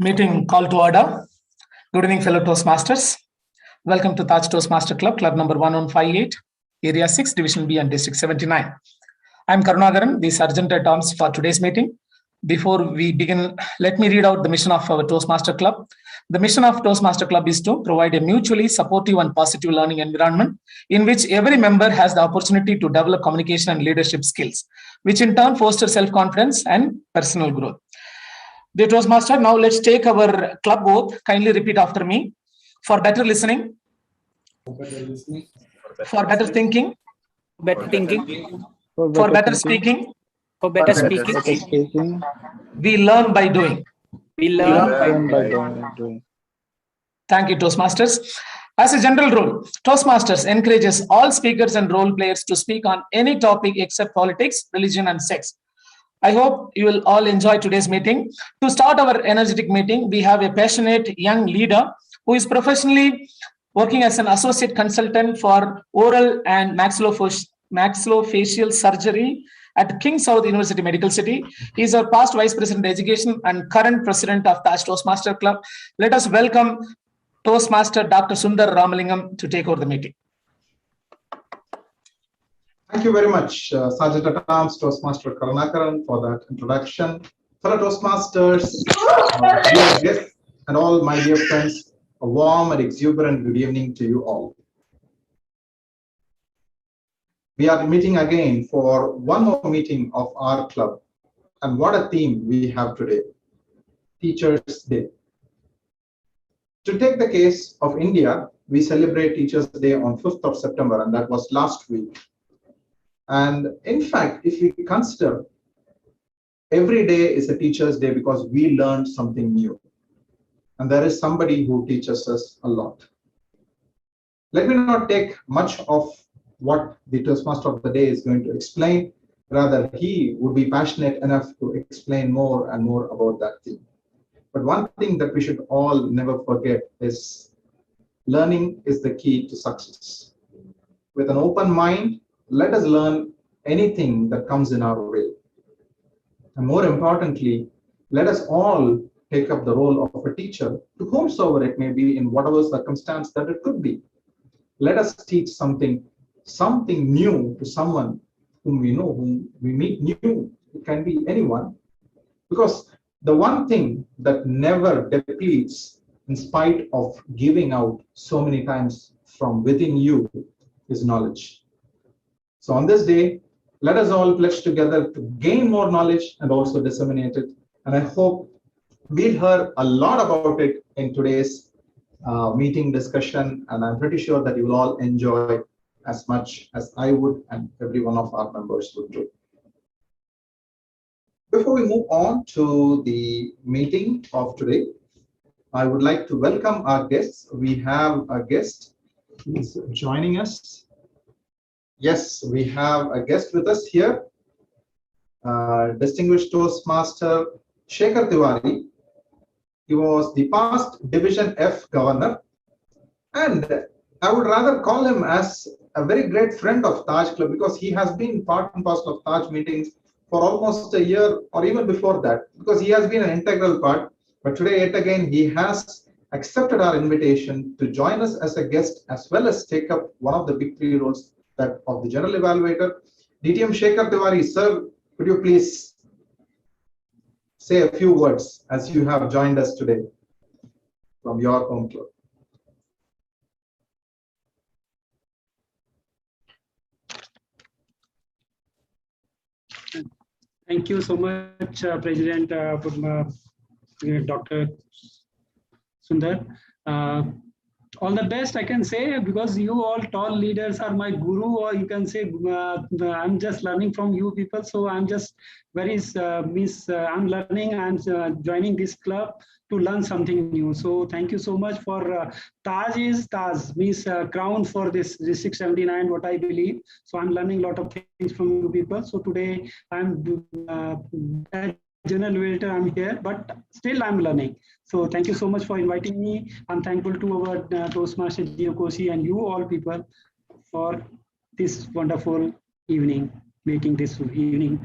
Meeting call to order. Good evening, fellow Toastmasters. Welcome to Taj Toastmaster Club, club number 1158, Area 6, Division B and District 79. I'm Karunagaran, the Sergeant at Arms for today's meeting. Before we begin, let me read out the mission of our Toastmaster Club. The mission of Toastmaster Club is to provide a mutually supportive and positive learning environment in which every member has the opportunity to develop communication and leadership skills, which in turn fosters self-confidence and personal growth. Dear Toastmaster, now let's take our club oath. Kindly repeat after me. For better listening. For better thinking. Better thinking. For better speaking. For better speaking. We learn by doing. We learn by doing. Thank you, Toastmasters. As a general rule, Toastmasters encourages all speakers and role players to speak on any topic except politics, religion, and sex. I hope you will all enjoy today's meeting. To start our energetic meeting, we have a passionate young leader who is professionally working as an associate consultant for oral and maxillofacial surgery at King South University Medical City. He is our past Vice President Education and current President of Taj Toastmaster Club. Let us welcome Toastmaster Dr. Sundar Ramalingam to take over the meeting. Thank you very much, Sergeant at Arms Toastmaster Karunakaran, for that introduction. Fellow Toastmasters, dear guests, and all my dear friends, a warm and exuberant good evening to you all. We are meeting again for one more meeting of our club. And what a theme we have today, Teachers' Day. To take the case of India, we celebrate Teachers' Day on 5th of September, and that was last week. And in fact, if we consider every day is a Teacher's Day because we learned something new. And there is somebody who teaches us a lot. Let me not take much of what the Toastmaster of the day is going to explain. Rather, he would be passionate enough to explain more and more about that theme. But one thing that we should all never forget is learning is the key to success. With an open mind, let us learn anything that comes in our way. And more importantly, let us all take up the role of a teacher to whomsoever it may be in whatever circumstance that it could be. Let us teach something new to someone whom we know, whom we meet new. It can be anyone. Because the one thing that never depletes in spite of giving out so many times from within you is knowledge. So on this day, let us all pledge together to gain more knowledge and also disseminate it. And I hope we'll hear a lot about it in today's meeting discussion. And I'm pretty sure that you will all enjoy as much as I would and every one of our members would do. Before we move on to the meeting of today, I would like to welcome our guests. We have a guest who is joining us. Yes, we have a guest with us here, distinguished Toastmaster Shakir. He was the past Division F governor, and I would rather call him as a very great friend of Taj Club because he has been part and parcel of Taj meetings for almost a year or even before that, because he has been an integral part. But today, yet again, he has accepted our invitation to join us as a guest as well as take up one of the big three roles that of the General Evaluator. DTM Shakir, sir, could you please say a few words as you have joined us today from your home club? Thank you so much, President Dr. Sundar. All the best I can say, because you all tall leaders are my guru, or you can say I'm just learning from you people. So I'm just very I'm learning and joining this club to learn something new. So thank you so much for Taj means crown for this District 79, what I believe. So I'm learning a lot of things from you people. So today I'm General Evaluator, I'm here, but still I'm learning. So thank you so much for inviting me. I'm thankful to our Toastmaster Giocosi and you all people for this wonderful evening, making this evening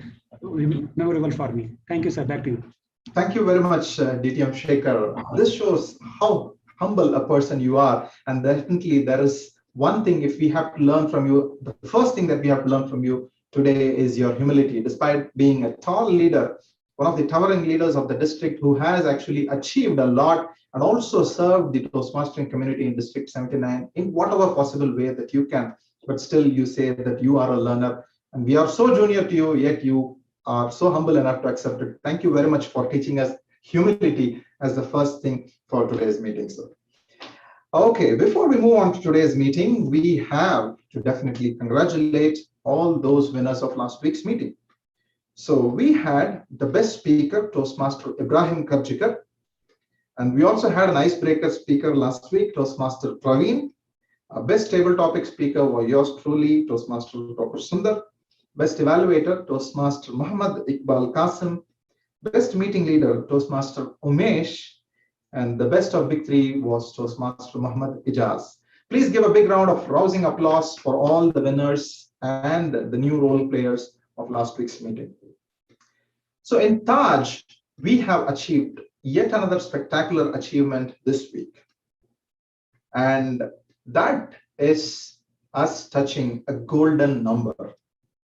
memorable for me. Thank you, sir. Back to you. Thank you very much, DTM Shakir. This shows how humble a person you are. And definitely there is one thing, if we have to learn from you, the first thing that we have to learn from you today is your humility. Despite being a tall leader, one of the towering leaders of the district who has actually achieved a lot and also served the Toastmastering community in District 79 in whatever possible way that you can, but still you say that you are a learner and we are so junior to you, yet you are so humble enough to accept it. Thank you very much for teaching us humility as the first thing for today's meeting, sir. Okay, before we move on to today's meeting, we have to definitely congratulate all those winners of last week's meeting. So we had the best speaker, Toastmaster Ibrahim Karjikar, and we also had an icebreaker speaker last week, Toastmaster Praveen. Best table topic speaker was yours truly, Toastmaster Dr. Sundar. Best evaluator, Toastmaster Mohammed Iqbal Qasim. Best meeting leader, Toastmaster Umesh. And the best of big three was Toastmaster Mohammed Ijaz. Please give a big round of rousing applause for all the winners and the new role players of last week's meeting. So in Taj, we have achieved yet another spectacular achievement this week. And that is us touching a golden number.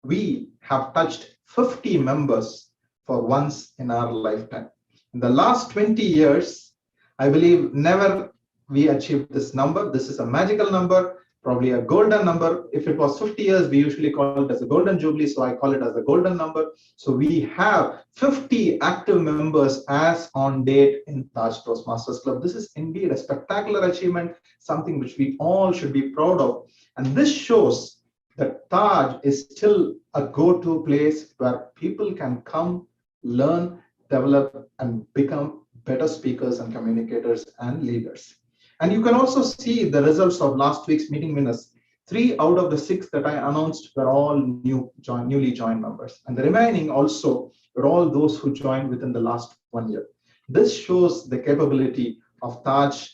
We have touched 50 members for once in our lifetime. In the last 20 years, I believe never we achieved this number. This is a magical number, probably a golden number. If it was 50 years, we usually call it as a golden jubilee, so I call it as a golden number. So we have 50 active members as on date in Taj Toastmasters Club. This is indeed a spectacular achievement, something which we all should be proud of. And this shows that Taj is still a go-to place where people can come, learn, develop, and become better speakers and communicators and leaders. And you can also see the results of last week's meeting winners. 3 out of the 6 that I announced were all newly joined members. And the remaining also were all those who joined within the last 1 year. This shows the capability of Taj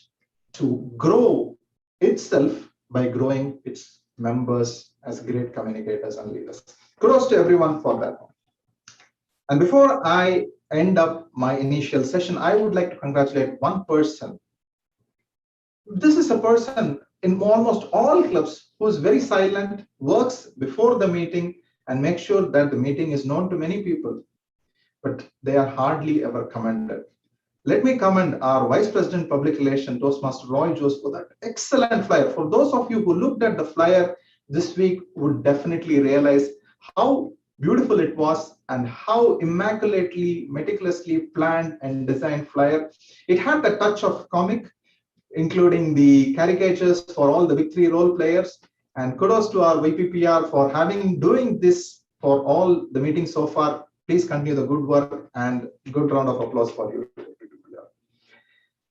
to grow itself by growing its members as great communicators and leaders. Kudos to everyone for that. And before I end up my initial session, I would like to congratulate one person. This is a person in almost all clubs who is very silent, works before the meeting, and makes sure that the meeting is known to many people, but they are hardly ever commended. Let me commend our Vice President Public Relations, Toastmaster Roy Jose, for that excellent flyer. For those of you who looked at the flyer this week would definitely realize how beautiful it was and how immaculately, meticulously planned and designed flyer. It had the touch of comic, including the caricatures for all the Big Three role players. And kudos to our VPPR for doing this for all the meetings so far. Please continue the good work and good round of applause for you.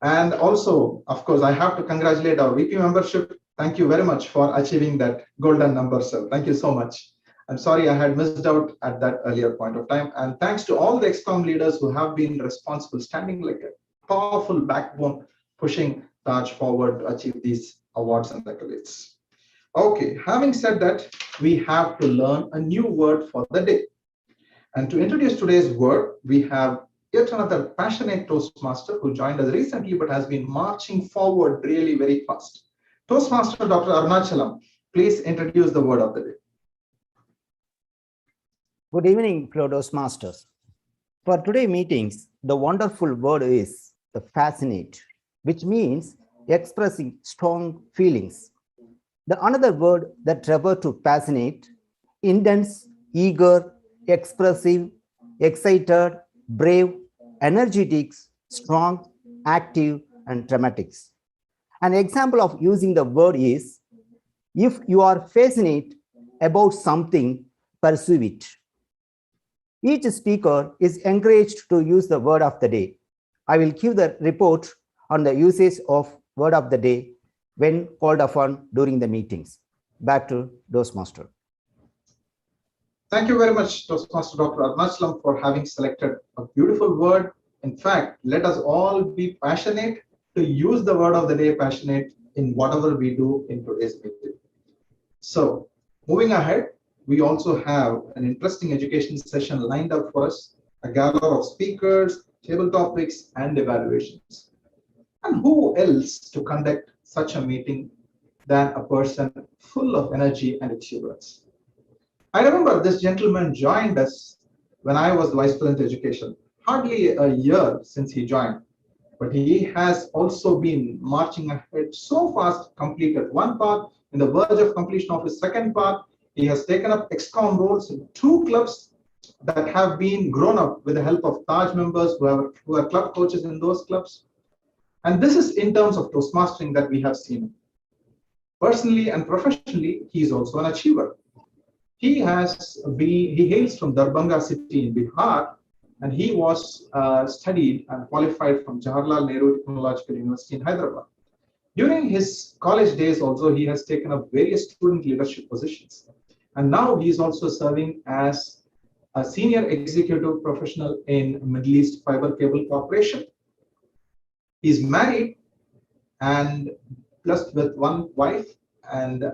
And also, of course, I have to congratulate our VP membership. Thank you very much for achieving that golden number, sir. Thank you so much. I'm sorry I had missed out at that earlier point of time. And thanks to all the ExCom leaders who have been responsible, standing like a powerful backbone, pushing Taj forward to achieve these awards and accolades. Okay, having said that, we have to learn a new word for the day. And to introduce today's word, we have yet another passionate Toastmaster who joined us recently but has been marching forward really very fast. Toastmaster Dr. Arunachalam, please introduce the word of the day. Good evening, Toastmasters. For today's meetings, the wonderful word is the fascinate, which means expressing strong feelings. The another word that refers to fascinate, intense, eager, expressive, excited, brave, energetic, strong, active, and dramatics. An example of using the word is, if you are fascinated about something, pursue it. Each speaker is encouraged to use the word of the day. I will give the report on the usage of word of the day when called upon during the meetings. Back to Toastmaster. Thank you very much, Toastmaster Dr. Arunachalam, for having selected a beautiful word. In fact, let us all be passionate to use the word of the day, passionate, in whatever we do in today's meeting. So, moving ahead, we also have an interesting education session lined up for us, a gather of speakers, table topics, and evaluations. And who else to conduct such a meeting than a person full of energy and exuberance? I remember this gentleman joined us when I was the Vice President of Education, hardly a year since he joined. But he has also been marching ahead so fast, completed one part, in the verge of completion of his second part. He has taken up ExCom roles in 2 clubs that have been grown up with the help of Taj members who are club coaches in those clubs. And this is in terms of Toastmastering that we have seen. Personally and professionally, he is also an achiever. He hails from Darbhanga city in Bihar, and he was studied and qualified from Jawaharlal Nehru Technological University in Hyderabad. During his college days also, he has taken up various student leadership positions. And now he is also serving as a senior executive professional in Middle East Fiber Cable Corporation. He is married and blessed with 1 wife and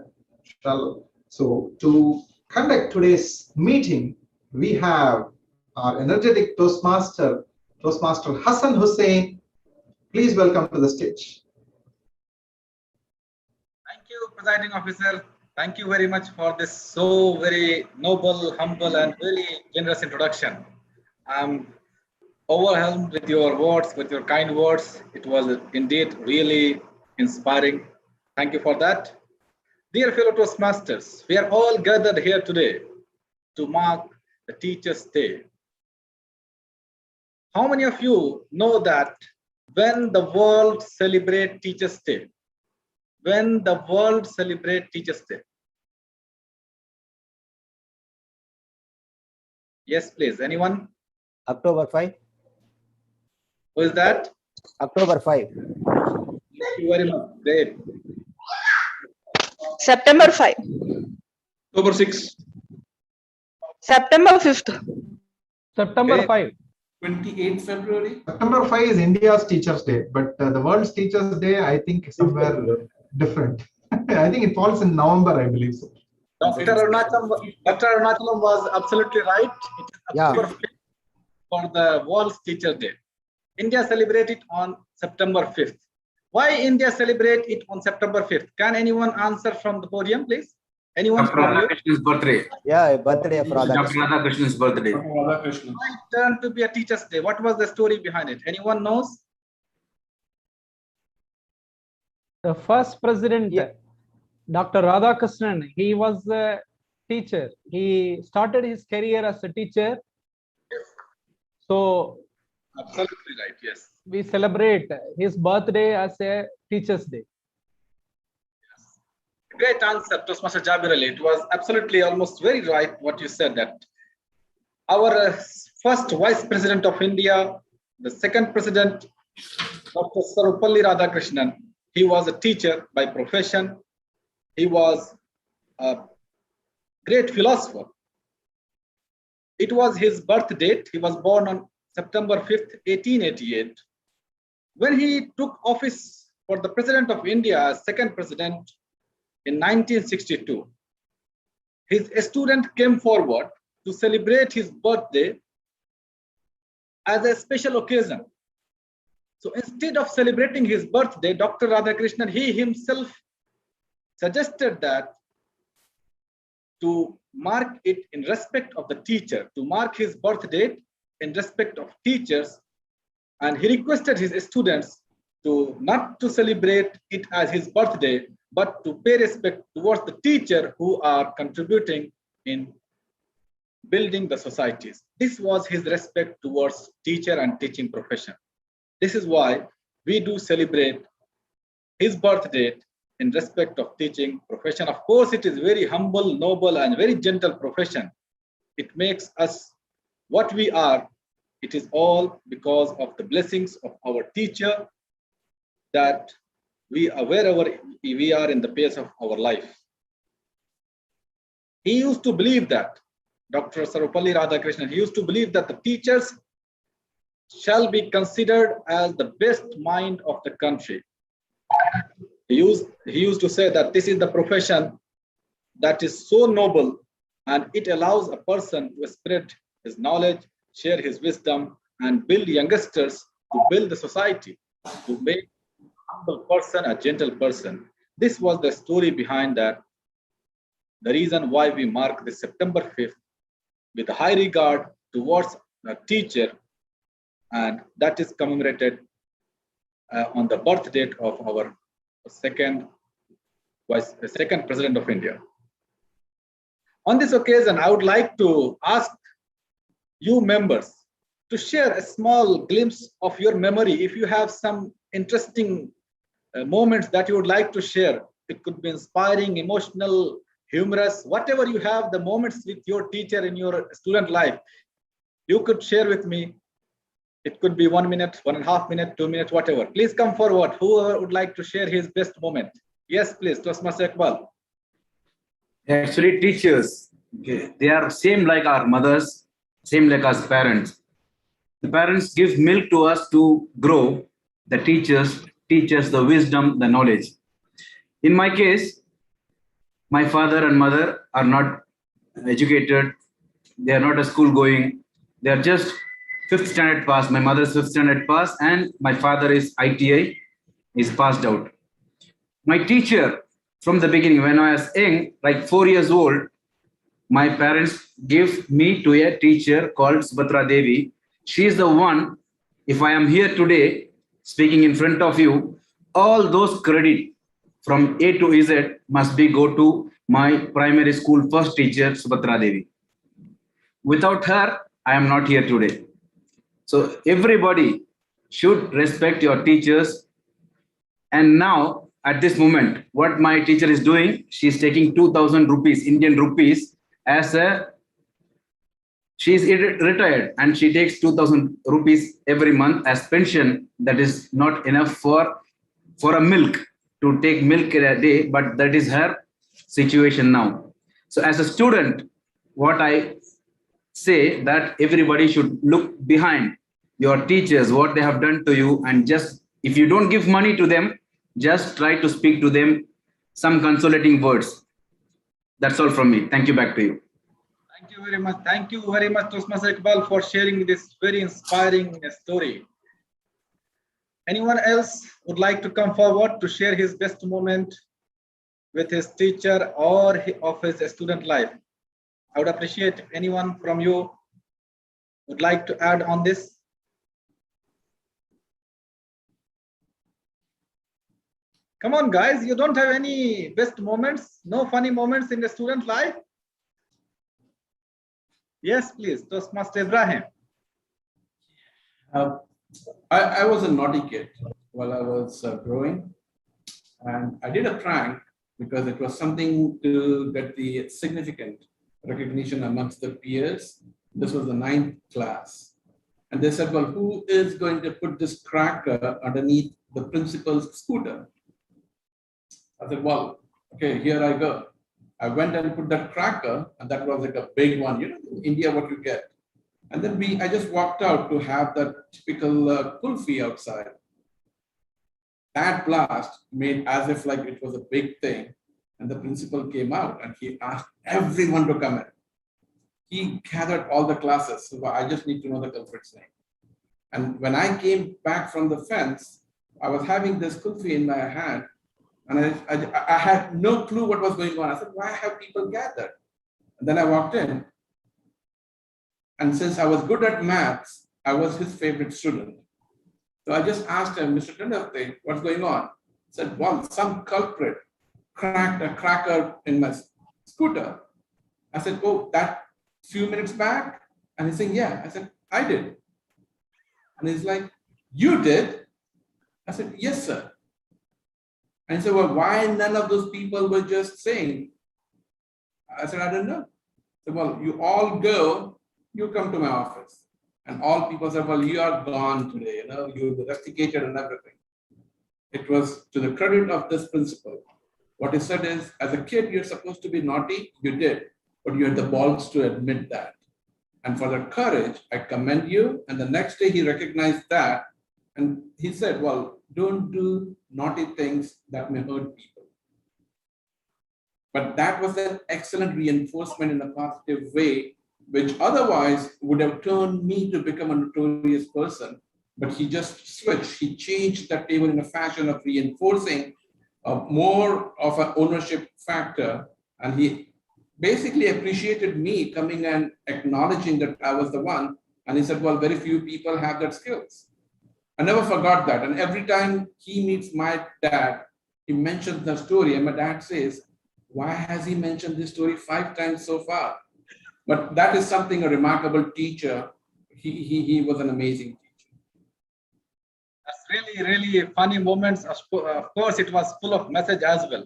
child. So to conduct today's meeting, we have our energetic Toastmaster Hassan Hussain. Please welcome to the stage. Thank you, Presiding Officer. Thank you very much for this so very noble, humble, and very generous introduction. I'm overwhelmed with your words, with your kind words. It was indeed really inspiring. Thank you for that. Dear fellow Toastmasters, we are all gathered here today to mark the Teachers' Day. How many of you know that when the world celebrates Teachers' Day? When the world celebrates Teachers' Day? Yes, please. Anyone? October 5. Who is that? October 5. Thank you very much. Great. September 5. October 6. September 5th. September Okay. 5. 28th February. September 5 is India's Teachers' Day, but the world's Teachers' Day, I think, somewhere different. I think it falls in November, I believe so. Dr. Arunachalam was absolutely right. It is Yeah. October 5th for the World's Teacher Day. India celebrated on September 5th. Why India celebrate it on September 5th? Can anyone answer from the podium, please? Anyone from you? Krishna's birthday. Yeah, birthday of Dr. Radha. Krishna's birthday. Why it turned to be a Teacher's Day? What was the story behind it? Anyone knows? The first president, Yeah. Dr. Radhakrishnan, he was a teacher. He started his career as a teacher. So Absolutely right. Yes. we celebrate his birthday as a Teacher's Day. Great answer, Toastmaster Jabir Ali. It was absolutely almost very right what you said, that our first Vice President of India, the second President, Dr. Sarvepalli Radhakrishnan, he was a teacher by profession. He was a great philosopher. It was his birth date. He was born on September 5th, 1888. When he took office for the President of India as second President, in 1962, his student came forward to celebrate his birthday as a special occasion. So instead of celebrating his birthday, Dr. Radhakrishnan, he himself suggested that to mark it in respect of the teacher, to mark his birth date in respect of teachers, and he requested his students to not to celebrate it as his birthday, but to pay respect towards the teacher who are contributing in building the societies. This was his respect towards teacher and teaching profession. This is why we do celebrate his birth date in respect of teaching profession. Of course, it is very humble, noble, and very gentle profession. It makes us what we are. It is all because of the blessings of our teacher that we are wherever we are in the pace of our life. He used to believe that, Dr. Sarvepalli Radhakrishnan, he used to believe that the teachers shall be considered as the best mind of the country. He used to say that this is the profession that is so noble, and it allows a person to spread his knowledge, share his wisdom, and build youngsters to build the society, to make a humble person a gentle person. This was the story behind that, the reason why we mark this September 5th with high regard towards a teacher, and that is commemorated on the birth date of our second President of India. On this occasion, I would like to ask you members to share a small glimpse of your memory. If you have some interesting moments that you would like to share, it could be inspiring, emotional, humorous, whatever you have, the moments with your teacher in your student life, you could share with me. It could be 1 minute, 1.5 minutes, 2 minutes, whatever. Please come forward. Whoever would like to share his best moment. Yes, please, Toastmaster Iqbal. Actually, teachers, okay, they are same like our mothers, same like us parents. The parents give milk to us to grow. The teachers teach us the wisdom, the knowledge. In my case, my father and mother are not educated. They are not a school going. They are just 5th standard pass. My mother is 5th standard pass, and my father is ITI, is passed out. My teacher, from the beginning, when I was young, like 4 years old, my parents gave me to a teacher called Subhadra Devi. She is the one, if I am here today, speaking in front of you, all those credit from A to Z must be go to my primary school first teacher, Subhadra Devi. Without her, I am not here today. So everybody should respect your teachers. And now, at this moment, what my teacher is doing, she is taking 2,000 rupees, Indian rupees, as a, she is retired, and she takes 2,000 rupees every month as pension. That is not enough for a milk, to take milk in a day, but that is her situation now. So as a student, what I say that everybody should look behind your teachers, what they have done to you, and just, if you don't give money to them, just try to speak to them some consolating words. That's all from me. Thank you. Back to you. Thank you very much. Thank you very much, Toastmaster Iqbal, for sharing this very inspiring story. Anyone else would like to come forward to share his best moment with his teacher or of his student life? I would appreciate if anyone from you would like to add on this. Come on, guys, you don't have any best moments, no funny moments in the student life? Yes, please, Toastmaster Ibrahim. I was a naughty kid while I was growing, and I did a prank because it was something to get the significant recognition amongst the peers. This was the 9th class. And they said, well, who is going to put this cracker underneath the principal's scooter? I said, well, okay, here I go. I went and put that cracker, and that was like a big one, you know, in India, what you get. And then I just walked out to have that typical kulfi outside. That blast made as if like it was a big thing. And the principal came out and he asked everyone to come in. He gathered all the classes. So I just need to know the culprit's name. And when I came back from the fence, I was having this kulfi in my hand. And I had no clue what was going on. I said, why have people gathered? And then I walked in. And since I was good at maths, I was his favorite student. So I just asked him, Mr. Tandem, what's going on? He said, well, some culprit cracked a cracker in my scooter. I said, oh, that few minutes back? And he's saying, yeah. I said, I did. And he's like, you did? I said, yes, sir. And he said, well, why none of those people were just saying? I said, I don't know. I said, well, you all go, you come to my office. And all people said, well, you are gone today, you know, you rusticated and everything. It was to the credit of this principal. What he said is, as a kid, you're supposed to be naughty, you did, but you had the balls to admit that. And for that courage, I commend you. And the next day he recognized that. And he said, well, don't do naughty things that may hurt people. But that was an excellent reinforcement in a positive way which otherwise would have turned me to become a notorious person. But he just switched. He changed that table in a fashion of reinforcing more of an ownership factor. And he basically appreciated me coming and acknowledging that I was the one. And he said, well, very few people have that skills. I never forgot that. And every time he meets my dad, he mentions the story. And my dad says, why has he mentioned this story 5 times so far? But that is something, a remarkable teacher. He was an amazing teacher. That's really funny moments. Of course, it was full of message as well.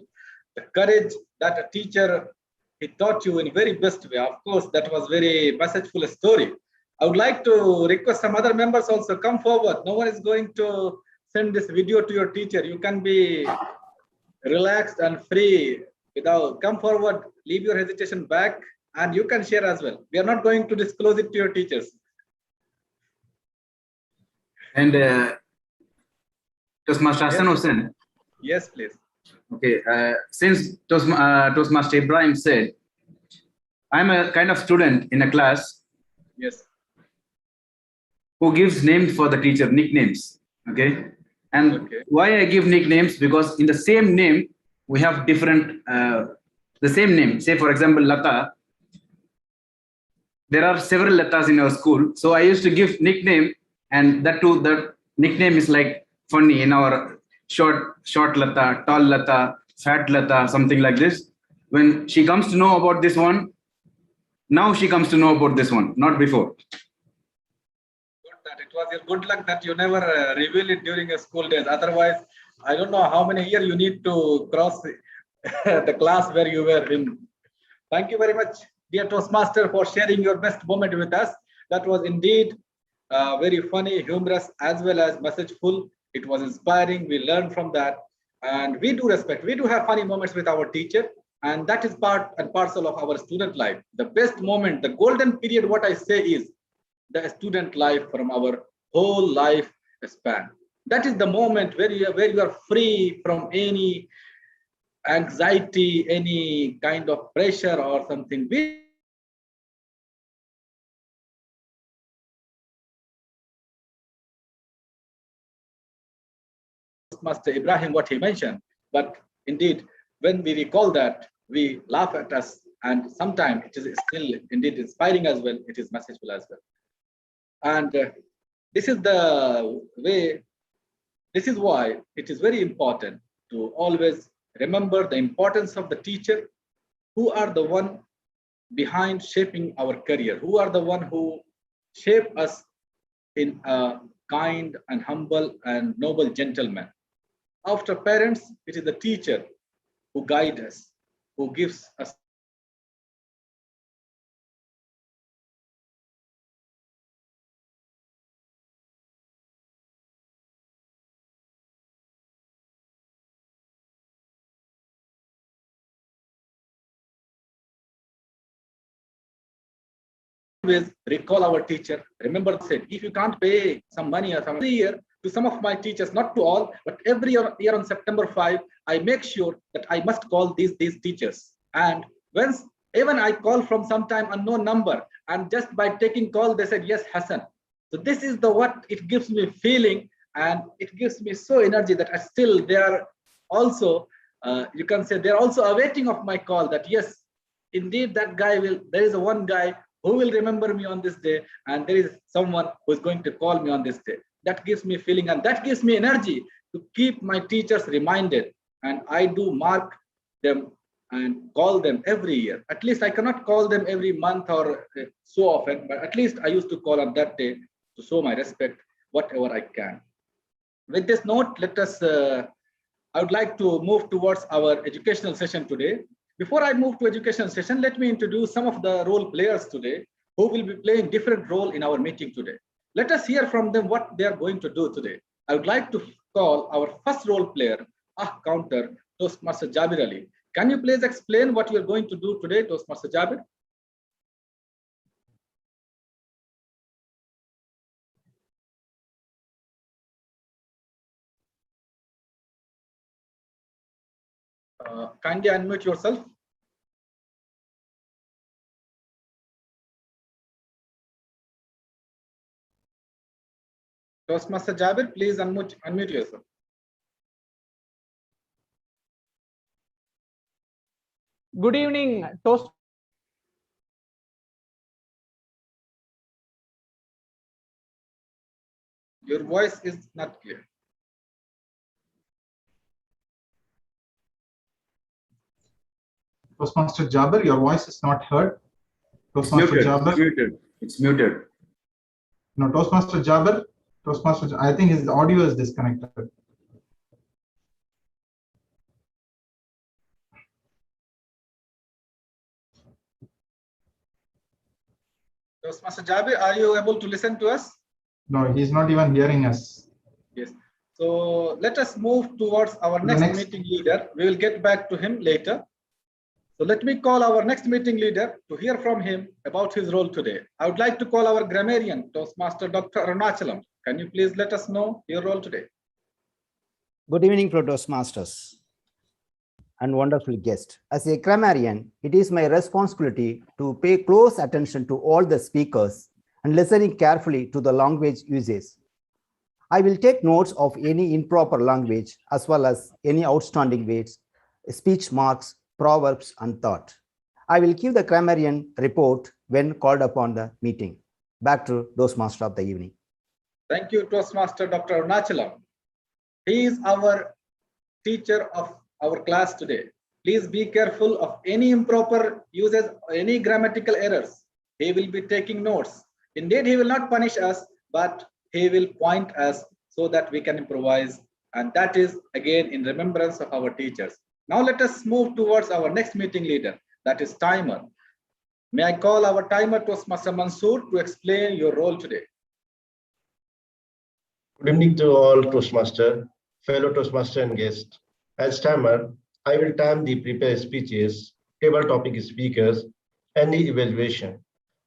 The courage that a teacher, he taught you in very best way. Of course, that was very messageful story. I would like to request some other members also come forward. No one is going to send this video to your teacher. You can be relaxed and free. Come forward, leave your hesitation back, and you can share as well. We are not going to disclose it to your teachers. And Toastmaster Hassan Hussain. Yes, please. Okay, since Toastmaster Ibrahim said, I'm a kind of student in a class. Yes. Who gives names for the teacher, nicknames. Okay. And why I give nicknames? Because in the same name, we have different, the same name. Say, for example, Lata. There are several Latas in our school. So I used to give nickname, and that too, that nickname is like funny in our short Lata, tall Lata, fat Lata, something like this. When she comes to know about this one, now she comes to know about this one, not before. It was your good luck that you never reveal it during your school days. Otherwise, I don't know how many years you need to cross the class where you were in. Thank you very much, dear Toastmaster, for sharing your best moment with us. That was indeed very funny, humorous, as well as messageful. It was inspiring. We learned from that. And we do respect. We do have funny moments with our teacher. And that is part and parcel of our student life. The best moment, the golden period, what I say is, the student life from our whole life span. That is the moment where you are free from any anxiety, any kind of pressure or something. Master Ibrahim, what he mentioned, but indeed, when we recall that, we laugh at us, and sometimes it is still indeed inspiring as well. It is messageful as well. And this is the way, this is why it is very important to always remember the importance of the teacher, who are the one behind shaping our career, who are the one who shape us in a kind and humble and noble gentleman. After parents, it is the teacher who guides us, who gives us always recall our teacher. Remember, said if you can't pay some money or some every year to some of my teachers, not to all, but every year on September 5, I make sure that I must call these teachers. And once even I call from sometime unknown number, and just by taking call, they said, yes, Hassan. So this is the what it gives me feeling, and it gives me so energy that I still they are also you can say they're also awaiting of my call, that yes, indeed that guy will, there is a one guy who will remember me on this day, and there is someone who is going to call me on this day. That gives me feeling, and that gives me energy to keep my teachers reminded. And I do mark them and call them every year. At least I cannot call them every month or so often, but at least I used to call on that day to show my respect, whatever I can. With this note, let us, I would like to move towards our educational session today. Before I move to educational session, let me introduce some of the role players today who will be playing different role in our meeting today. Let us hear from them what they are going to do today. I would like to call our first role player, counter, Toastmaster Jabir Ali. Can you please explain what you are going to do today, Toastmaster Jabir? Kindly unmute yourself. Toastmaster Jabir, please unmute yourself. Good evening, Toast. Your voice is not clear. Toastmaster Jabir, your voice is not heard. Toastmaster Jabir. It's muted. It's muted. No, Toastmaster Jabir. I think his audio is disconnected. Toastmaster Jabir, are you able to listen to us? No, he's not even hearing us. Yes. So let us move towards our next meeting leader. We will get back to him later. So let me call our next meeting leader to hear from him about his role today. I would like to call our grammarian, Toastmaster Dr. Arunachalam. Can you please let us know your role today? Good evening, Toastmasters and wonderful guest. As a grammarian, it is my responsibility to pay close attention to all the speakers and listening carefully to the language uses. I will take notes of any improper language as well as any outstanding words, speech marks, proverbs, and thought. I will give the grammarian report when called upon the meeting. Back to Toastmaster of the evening. Thank you, Toastmaster Dr. Arunachalam. He is our teacher of our class today. Please be careful of any improper uses or any grammatical errors. He will be taking notes. Indeed, he will not punish us, but he will point us so that we can improvise. And that is again in remembrance of our teachers. Now let us move towards our next meeting leader, that is timer. May I call our timer Toastmaster Mansoor to explain your role today. Good evening to all Toastmaster, fellow Toastmaster and guests. As timer, I will time the prepared speeches, table topic speakers, and the evaluation.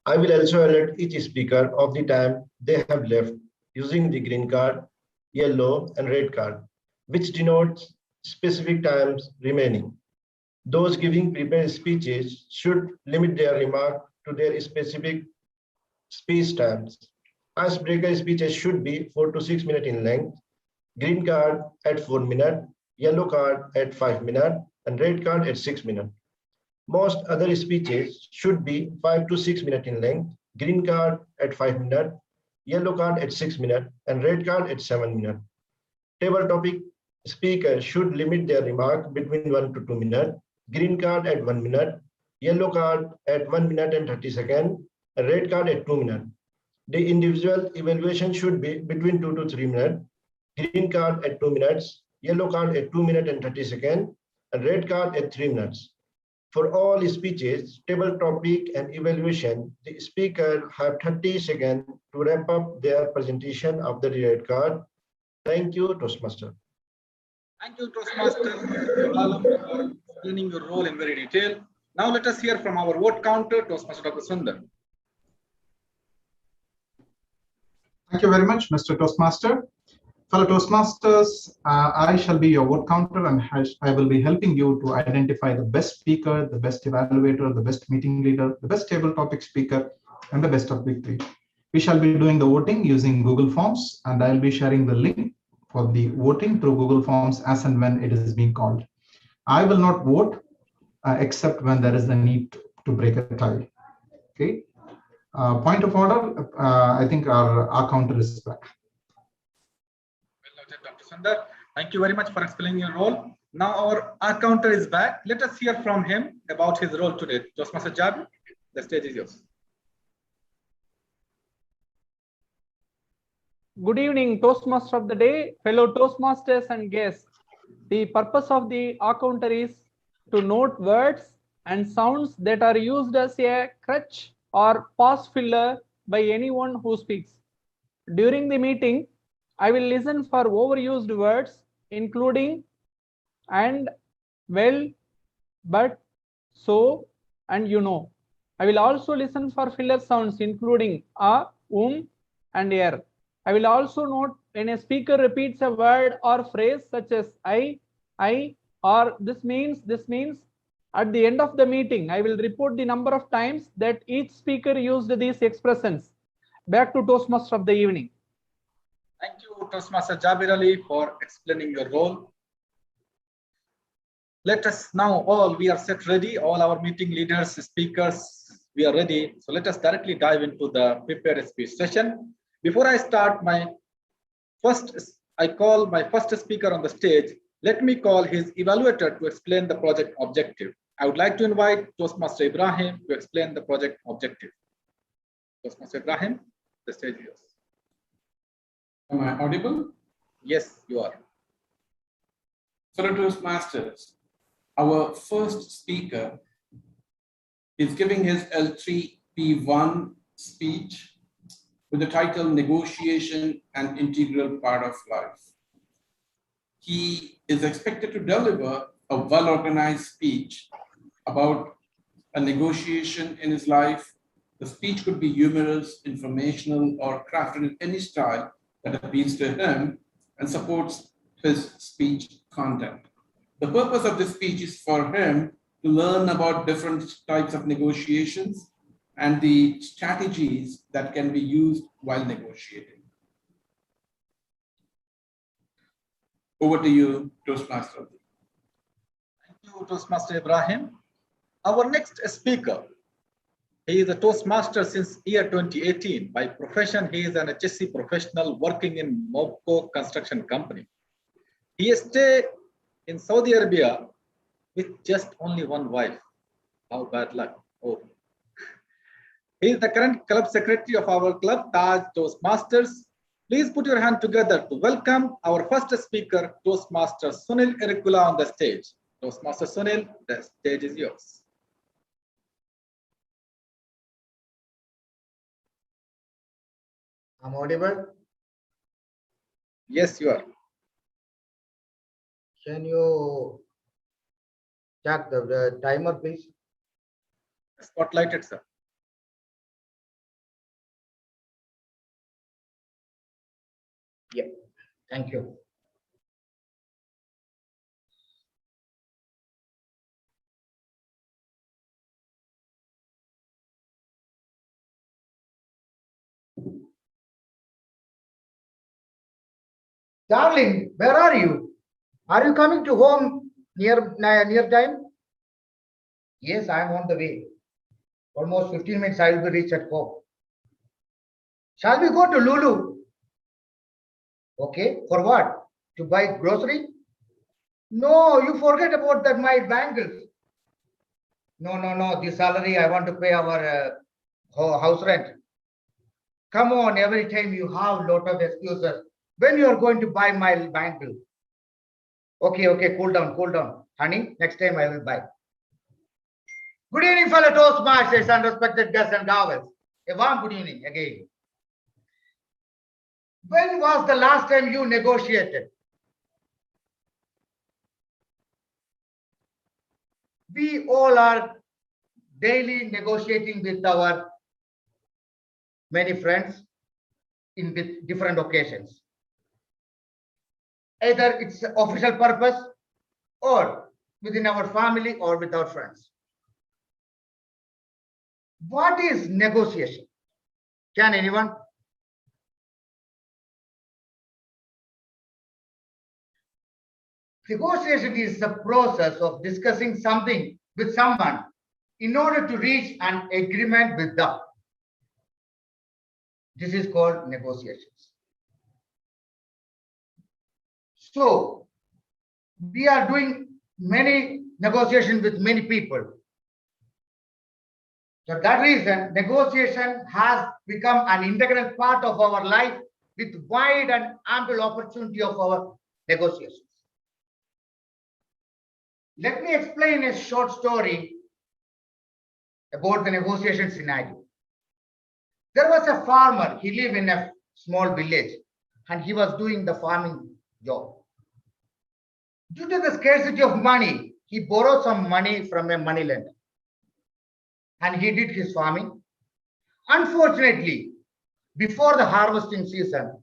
I will also alert each speaker of the time they have left using the green card, yellow, and red card, which denotes specific times remaining. Those giving prepared speeches should limit their remark to their specific speech times. Icebreaker speeches should be 4 to 6 minutes in length, green card at 4 minutes, yellow card at 5 minutes, and red card at 6 minutes. Most other speeches should be 5 to 6 minutes in length, green card at 5 minutes, yellow card at 6 minutes, and red card at 7 minutes. Table topic speakers should limit their remark between 1 to 2 minutes, green card at 1 minute, yellow card at 1 minute and 30 seconds, and red card at 2 minutes. The individual evaluation should be between 2 to 3 minutes, green card at 2 minutes, yellow card at 2 minutes and 30 seconds, and red card at 3 minutes. For all speeches, table topic, and evaluation, the speaker have 30 seconds to wrap up their presentation of the red card. Thank you, Toastmaster. Thank you, Toastmaster, for explaining your role in very detail. Now let us hear from our vote counter, Toastmaster Dr. Sundar. Thank you very much, Mr. Toastmaster. Fellow Toastmasters, I shall be your vote counter, and I will be helping you to identify the best speaker, the best evaluator, the best meeting leader, the best table topic speaker, and the best of big three. We shall be doing the voting using Google Forms, and I'll be sharing the link for the voting through Google Forms as and when it is being called. I will not vote except when there is a need to break a tie. Okay. Point of order, I think our counter is back. Well noted, Dr. Sundar. Thank you very much for explaining your role. Now our counter is back. Let us hear from him about his role today. Toastmaster Jabir, the stage is yours. Good evening, Toastmaster of the day, fellow Toastmasters and guests. The purpose of the counter is to note words and sounds that are used as a crutch or pause filler by anyone who speaks. During the meeting, I will listen for overused words, including and, well, but, so, and you know. I will also listen for filler sounds, including a, and er. I will also note when a speaker repeats a word or phrase such as I, or this means. At the end of the meeting, I will report the number of times that each speaker used these expressions. Back to Toastmaster of the evening. Thank you, Toastmaster Jabir Ali, for explaining your role. Let us now we are set ready, all our meeting leaders, speakers, we are ready. So let us directly dive into the prepared speech session. Before I start I call my first speaker on the stage. Let me call his evaluator to explain the project objective. I would like to invite Toastmaster Ibrahim to explain the project objective. Toastmaster Ibrahim, the stage is yours. Am I audible? Yes, you are. Fellow Toastmasters, our first speaker is giving his L3P1 speech with the title Negotiation an Integral Part of Life. He is expected to deliver a well-organized speech about a negotiation in his life. The speech could be humorous, informational, or crafted in any style that appeals to him and supports his speech content. The purpose of this speech is for him to learn about different types of negotiations and the strategies that can be used while negotiating. Over to you, Toastmaster. Thank you, Toastmaster Ibrahim. Our next speaker, he is a Toastmaster since year 2018. By profession, he is an HSC professional working in Mobco Construction Company. He stayed in Saudi Arabia with just only one wife. How bad luck. Oh. He is the current club secretary of our club, Taj Toastmasters. Please put your hand together to welcome our first speaker, Toastmaster Sunil Erikula, on the stage. Toastmaster Sunil, the stage is yours. I'm audible? Yes, you are. Can you check the timer, please? Spotlighted, sir. Yeah, thank you. Darling, where are you? Are you coming to home near time? Yes, I am on the way. Almost 15 minutes I will reach at home. Shall we go to Lulu? Okay, for what? To buy grocery? No, you forget about that my bangles. No, this salary I want to pay our house rent. Come on, every time you have lot of excuses. When you are going to buy my bangle? Okay, cool down. Honey, next time I will buy. Good evening, fellow Toastmasters and respected guests and dowels. A warm good evening again. When was the last time you negotiated? We all are daily negotiating with our many friends with different occasions. Either it's official purpose or within our family or with our friends. What is negotiation? Can anyone? Negotiation is the process of discussing something with someone in order to reach an agreement with them. This is called negotiations. So, we are doing many negotiations with many people. For that reason, negotiation has become an integral part of our life with wide and ample opportunity of our negotiations. Let me explain a short story about the negotiation scenario. There was a farmer, he lived in a small village and he was doing the farming job. Due to the scarcity of money, he borrowed some money from a money lender and he did his farming. Unfortunately, before the harvesting season,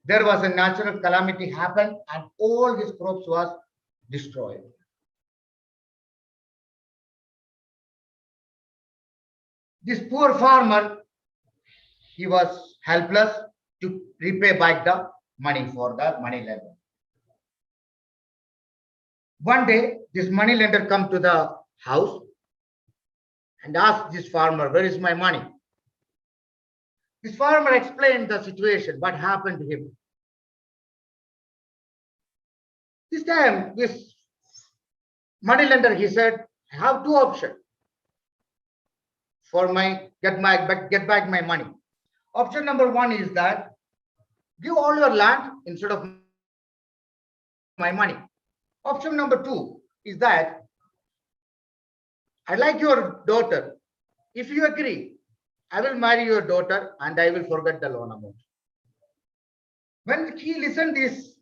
there was a natural calamity happened and all his crops was destroyed. This poor farmer, he was helpless to repay back the money for the money lender. One day, this money lender come to the house and asked this farmer, where is my money? This farmer explained the situation, what happened to him. This time, this money lender, he said, I have two options for my get back my money. Option number one is that give all your land instead of my money. Option number two is that I like your daughter. If you agree, I will marry your daughter and I will forget the loan amount. When he listened this,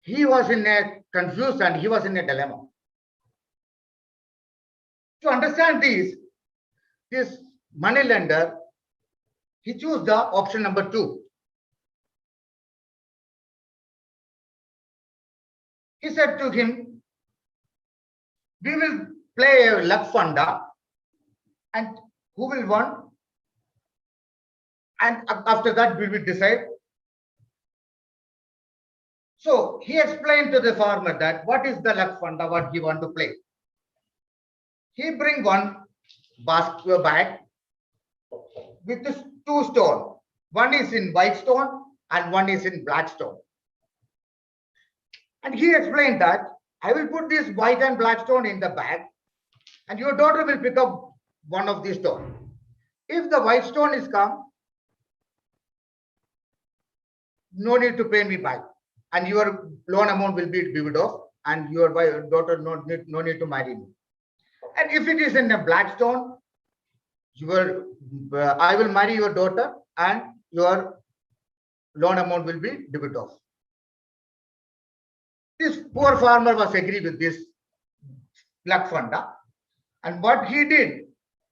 he was in a confused and he was in a dilemma. To understand this money lender, he chose the option number two. He said to him, we will play a luck funda and who will win? And after that, we will decide. So he explained to the farmer that what is the luck funda, what he want to play. He bring one bag with this two stone. One is in white stone and one is in black stone. And he explained that I will put this white and black stone in the bag and your daughter will pick up one of these stones. If the white stone is come, no need to pay me back and your loan amount will be divvied off and your daughter no need to marry me. And if it is in a black stone, I will marry your daughter and your loan amount will be divvied off. This poor farmer was agree with this luck funda. And what he did,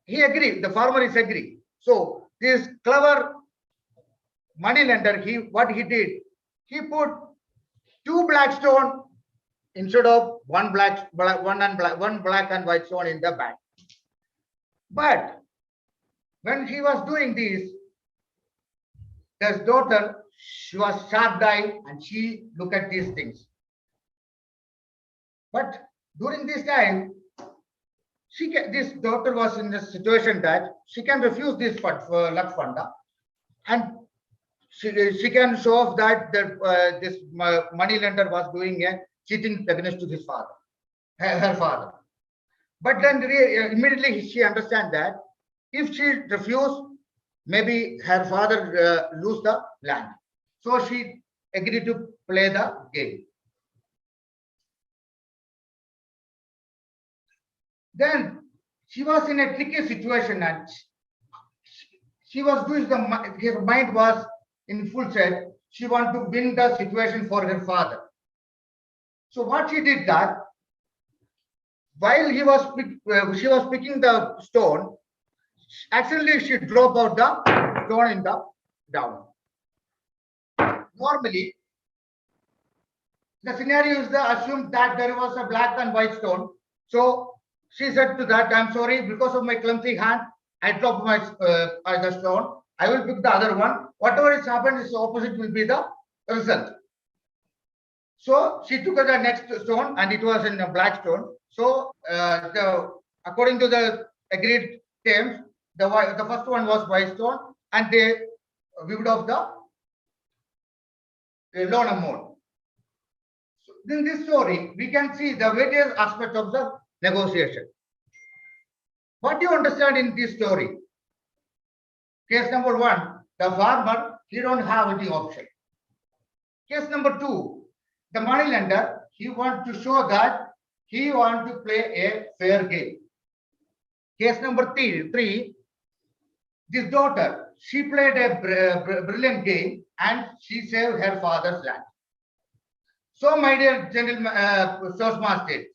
he agreed, the farmer is agree. So this clever money lender, what he did, he put two black stone instead of one black and white stone in the bag. But when he was doing this, his daughter, she was sharp-eyed and she looked at these things. But during this time, this daughter was in a situation that she can refuse this luck funda, and she can show off that this money lender was doing a cheating against to his father, her father. But then immediately she understands that if she refused, maybe her father lose the land. So she agreed to play the game. Then she was in a tricky situation and she was doing her mind was in full set. She wanted to win the situation for her father. So what she did that, while she was picking the stone, actually she dropped out the stone in the down. Normally, the scenario is assumed that there was a black and white stone. So she said to that, I'm sorry, because of my clumsy hand, I dropped my the stone. I will pick the other one. Whatever has happened is opposite will be the result. So she took the next stone and it was in a black stone. So according to the agreed terms, the first one was white stone and they viewed off the loan amount. So in this story, we can see the various aspects of the negotiation. What do you understand in this story? Case number one, the farmer, he don't have any option. Case number two, the money lender, he wants to show that he wants to play a fair game. Case number three, this daughter, she played a brilliant game and she saved her father's land. So, my dear gentlemen, Toastmasters,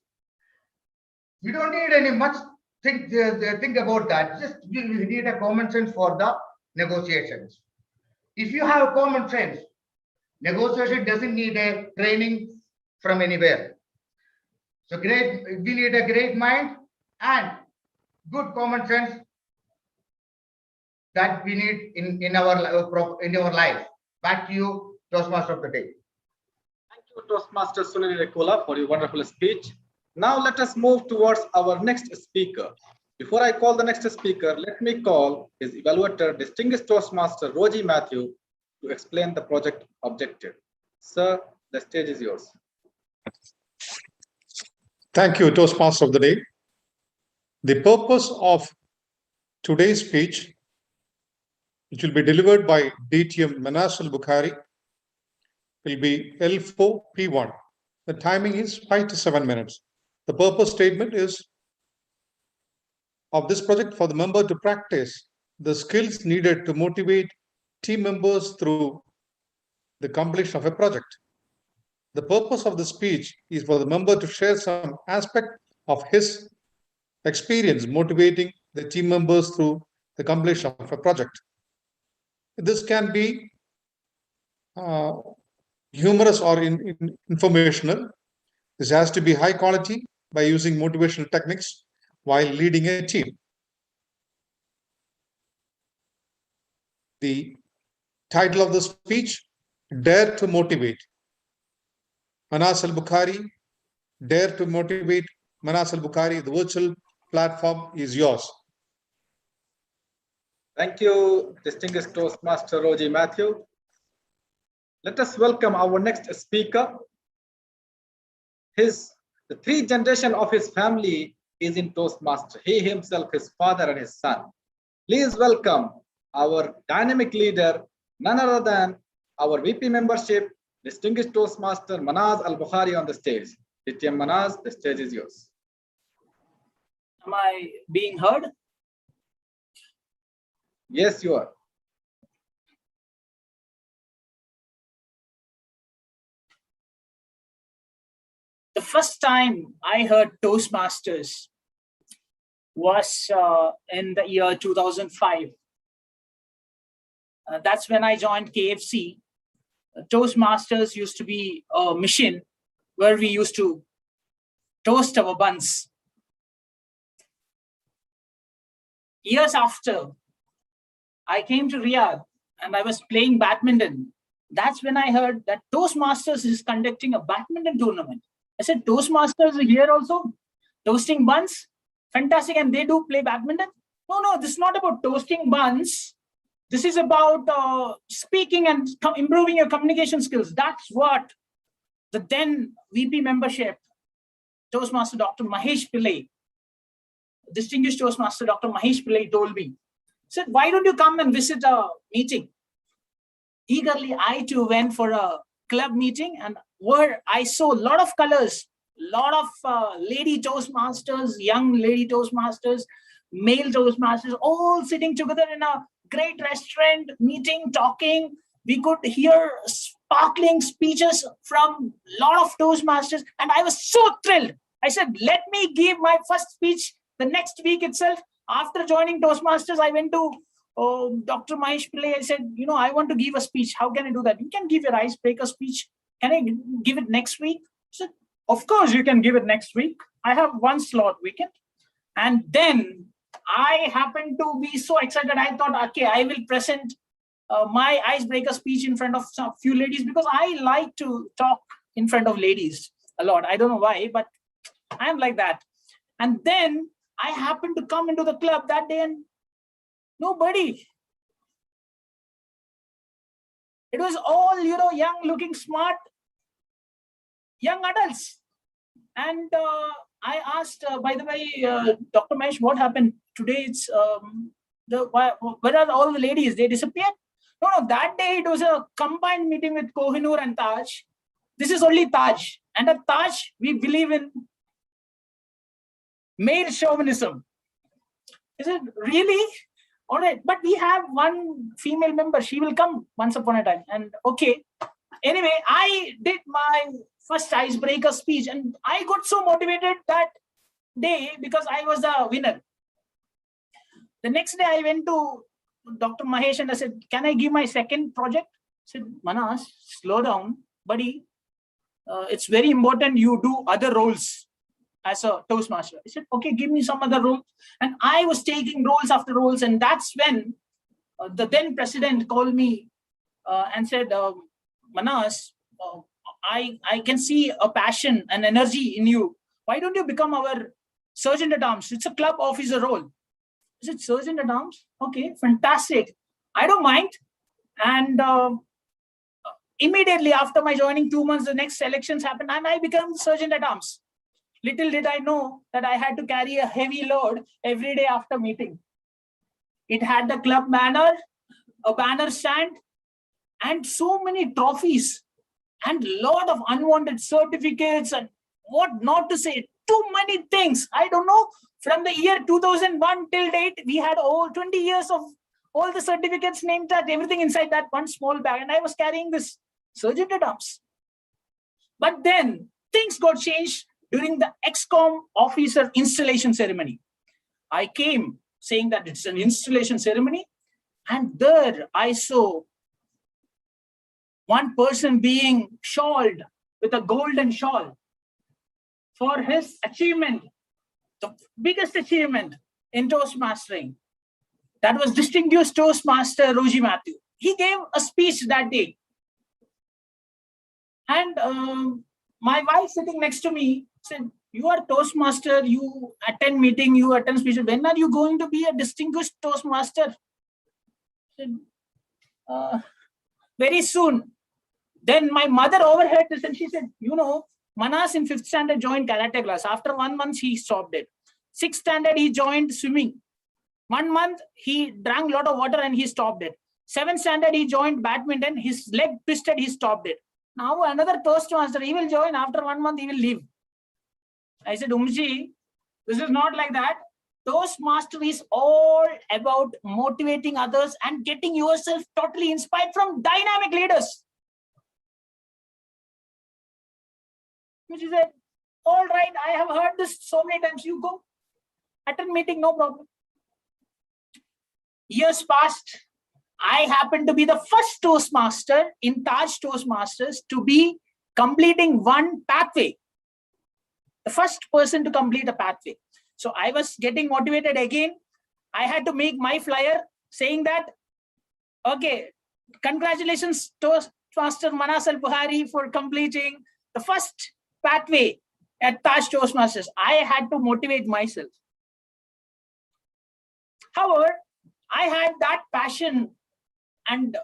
we don't need any much think about that. Just we need a common sense for the negotiations. If you have common sense, negotiation doesn't need a training from anywhere. So we need a great mind and good common sense that we need in our life. Back to you, Toastmaster of the day. Thank you, Toastmaster Sunil Rekola, for your wonderful speech. Now let us move towards our next speaker. Before I call the next speaker, let me call his evaluator, distinguished Toastmaster Roji Matthew, to explain the project objective. Sir, the stage is yours. Thank you, Toastmaster of the day. The purpose of today's speech, which will be delivered by DTM Manas Al-Bukhari, will be L4P1. The timing is 5 to 7 minutes. The purpose statement is of this project for the member to practice the skills needed to motivate team members through the completion of a project. The purpose of the speech is for the member to share some aspect of his experience motivating the team members through the completion of a project. This can be humorous or informational. This has to be high quality by using motivational techniques while leading a team. The title of the speech, Dare to Motivate. Manas Al-Bukhari, Dare to Motivate. Manas Al-Bukhari, the virtual platform is yours. Thank you, distinguished Toastmaster Roji Matthew. Let us welcome our next speaker. The 3rd generation of his family is in Toastmaster. He himself, his father and his son. Please welcome our dynamic leader, none other than our VP membership, distinguished Toastmaster Manas Al-Bukhari on the stage. DTM Manas, the stage is yours. Am I being heard? Yes, you are. The first time I heard Toastmasters was in the year 2005. That's when I joined KFC. Toastmasters used to be a mission where we used to toast our buns. Years after, I came to Riyadh and I was playing badminton. That's when I heard that Toastmasters is conducting a badminton tournament. I said, Toastmasters are here also? Toasting buns? Fantastic. And they do play badminton? No, this is not about toasting buns. This is about speaking and improving your communication skills. That's what the then VP membership, Toastmaster Dr. Mahesh Pillai, distinguished Toastmaster Dr. Mahesh Pillai told me. He said, why don't you come and visit a meeting? Eagerly, I too went for a club meeting, and where I saw a lot of colors, a lot of lady Toastmasters, young lady Toastmasters, male Toastmasters, all sitting together in a great restaurant, meeting, talking. We could hear sparkling speeches from a lot of Toastmasters, and I was so thrilled. I said, let me give my first speech the next week itself. After joining Toastmasters, I went to Dr. Mahesh Pillai. I said, I want to give a speech. How can I do that? You can give your icebreaker speech. Can I give it next week? He said, of course, you can give it next week. I have one slot weekend. And then I happened to be so excited. I thought, okay, I will present my icebreaker speech in front of a few ladies, because I like to talk in front of ladies a lot. I don't know why, but I am like that. And then I happened to come into the club that day and nobody. It was all, young looking, smart, young adults. And I asked, by the way, Dr. Mahesh, what happened today? It's where are all the ladies? They disappeared? No, that day it was a combined meeting with Kohinoor and Taj. This is only Taj. And at Taj, we believe in male chauvinism. I said, really? All right, but we have one female member. She will come once upon a time. And okay. Anyway, I did my first icebreaker speech, and I got so motivated that day because I was the winner. The next day, I went to Dr. Mahesh and I said, can I give my second project? He said, Manas, slow down, buddy. It's very important you do other roles as a Toastmaster. I said, okay, give me some other role. And I was taking roles after roles. And that's when the then president called me and said, Manas, I can see a passion and energy in you. Why don't you become our Sergeant at Arms? It's a club officer role. Is it Sergeant at Arms? Okay, fantastic. I don't mind. And immediately after my joining, 2 months, the next elections happened and I became Sergeant at Arms. Little did I know that I had to carry a heavy load every day after meeting. It had the club banner, a banner stand, and so many trophies and lot of unwanted certificates and what not to say. Too many things. I don't know. From the year 2001 till date, we had all 20 years of all the certificates, name tag, everything inside that one small bag. And I was carrying this Sergeant at Arms. But then things got changed during the XCOM officer installation ceremony. I came saying that it's an installation ceremony. And there I saw one person being shawled with a golden shawl for his achievement, the biggest achievement in Toastmastering. That was distinguished Toastmaster Roji Matthew. He gave a speech that day. And my wife sitting next to me said, you are Toastmaster, you attend meeting, you attend speech. When are you going to be a distinguished Toastmaster? I said, very soon. Then my mother overheard this and she said, you know, Manas in 5th standard joined karate class. After 1 month, he stopped it. 6th standard, he joined swimming. 1 month, he drank a lot of water and he stopped it. 7th standard, he joined badminton. His leg twisted, he stopped it. Now another Toastmaster, he will join. After 1 month, he will leave. I said, Umji, this is not like that. Toastmaster is all about motivating others and getting yourself totally inspired from dynamic leaders. She said, all right, I have heard this so many times. You go, attend meeting, no problem. Years passed. I happened to be the first Toastmaster in Taj Toastmasters to be completing one pathway. The first person to complete a pathway. So I was getting motivated again. I had to make my flyer saying that, okay, congratulations, Toastmaster Manas Al-Buhari for completing the first pathway at Taj Toastmasters. I had to motivate myself. However, I had that passion and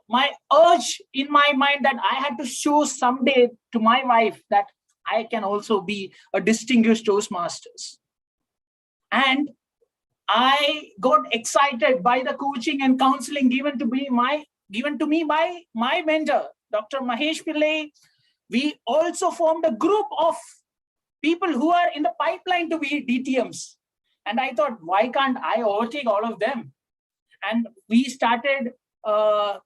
my urge in my mind that I had to show someday to my wife that I can also be a distinguished Toastmasters. And I got excited by the coaching and counseling given to me by my mentor, Dr. Mahesh Pillai. We also formed a group of people who are in the pipeline to be DTMs. And I thought, why can't I overtake all of them? And we started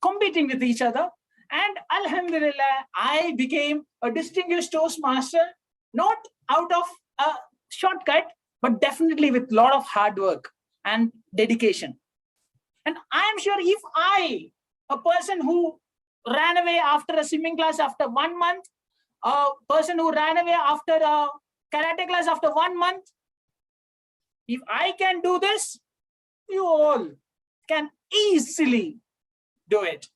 competing with each other. And Alhamdulillah, I became a distinguished Toastmaster, not out of a shortcut, but definitely with a lot of hard work and dedication. And I am sure if I, a person who ran away after a swimming class after 1 month, a person who ran away after a karate class after 1 month, if I can do this, you all can easily do it.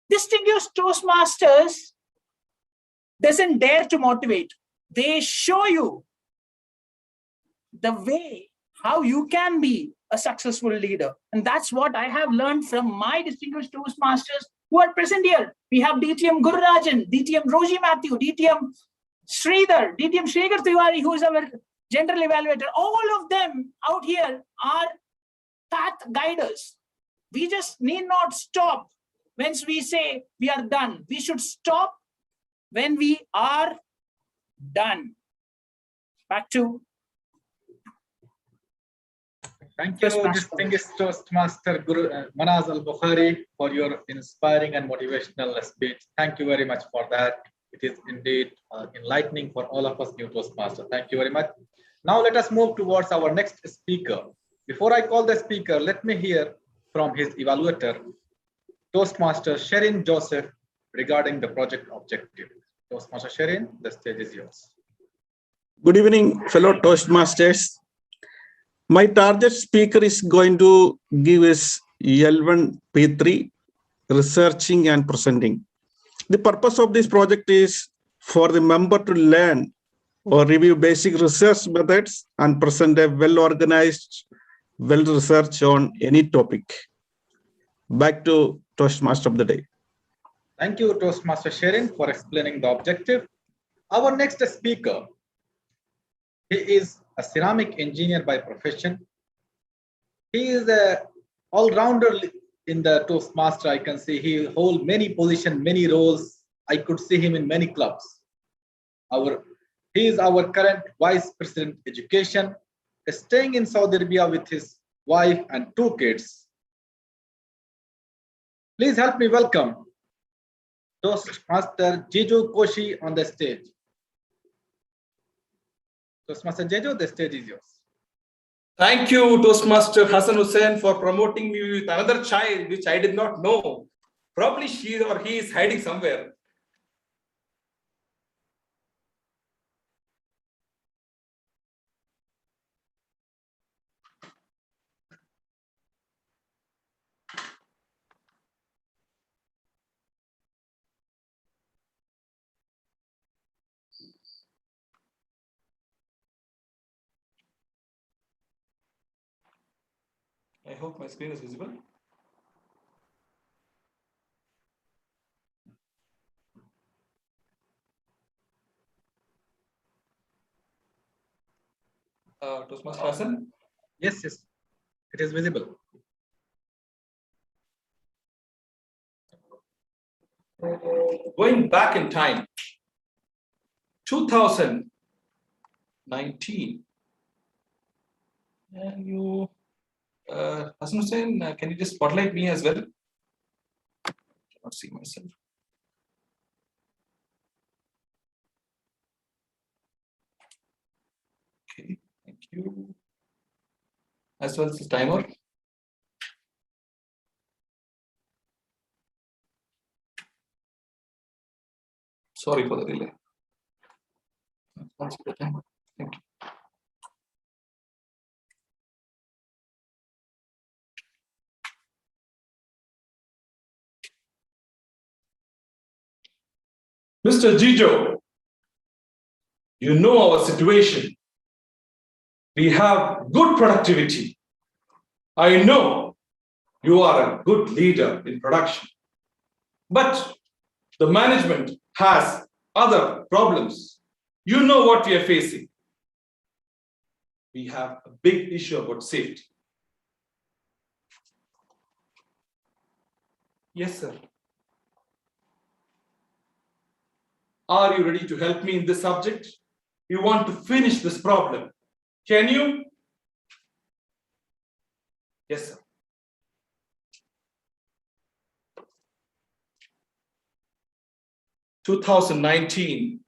Distinguished Toastmasters doesn't dare to motivate. They show you the way how you can be a successful leader. And that's what I have learned from my distinguished Toastmasters who are present here. We have DTM Gururajan, DTM Roji Matthew, DTM Sridhar, DTM Shakir Tiwari, who is our general evaluator. All of them out here are path guiders. We just need not stop once we say we are done. We should stop when we are done. Back to. Thank you, distinguished Toastmaster Guru Manas Al-Bukhari, for your inspiring and motivational speech. Thank you very much for that. It is indeed enlightening for all of us new Toastmasters. Thank you very much. Now let us move towards our next speaker. Before I call the speaker, let me hear from his evaluator, Toastmaster Sherin Joseph, regarding the project objective. Toastmaster Sherin, the stage is yours. Good evening, fellow Toastmasters. My target speaker is going to give us L1P3, researching and presenting. The purpose of this project is for the member to learn or review basic research methods and present a well-organized, well-researched on any topic. Back to Toastmaster of the day. Thank you, Toastmaster Sharin, for explaining the objective. Our next speaker, he is a ceramic engineer by profession. He is a all-rounder in the Toastmaster. I can see he holds many positions, many roles. I could see him in many clubs. He is our current Vice President Education, staying in Saudi Arabia with his wife and 2 kids. Please help me welcome Toastmaster Jeju Koshi on the stage. Toastmaster Jeju, the stage is yours. Thank you, Toastmaster Hassan Hussain, for promoting me with another child, which I did not know. Probably she or he is hiding somewhere. I hope my screen is visible. Toastmaster Hassan? Yes, yes, it is visible. Going back in time, 2019, and you, Hassan Hussain, can you just spotlight me as well? I cannot see myself. Okay, thank you. As well as the timer. Sorry for the delay. Thank you. Mr. Jijo, you know our situation. We have good productivity. I know you are a good leader in production, but the management has other problems. You know what we are facing. We have a big issue about safety. Yes, sir. Are you ready to help me in this subject? You want to finish this problem. Can you? Yes, sir. "2019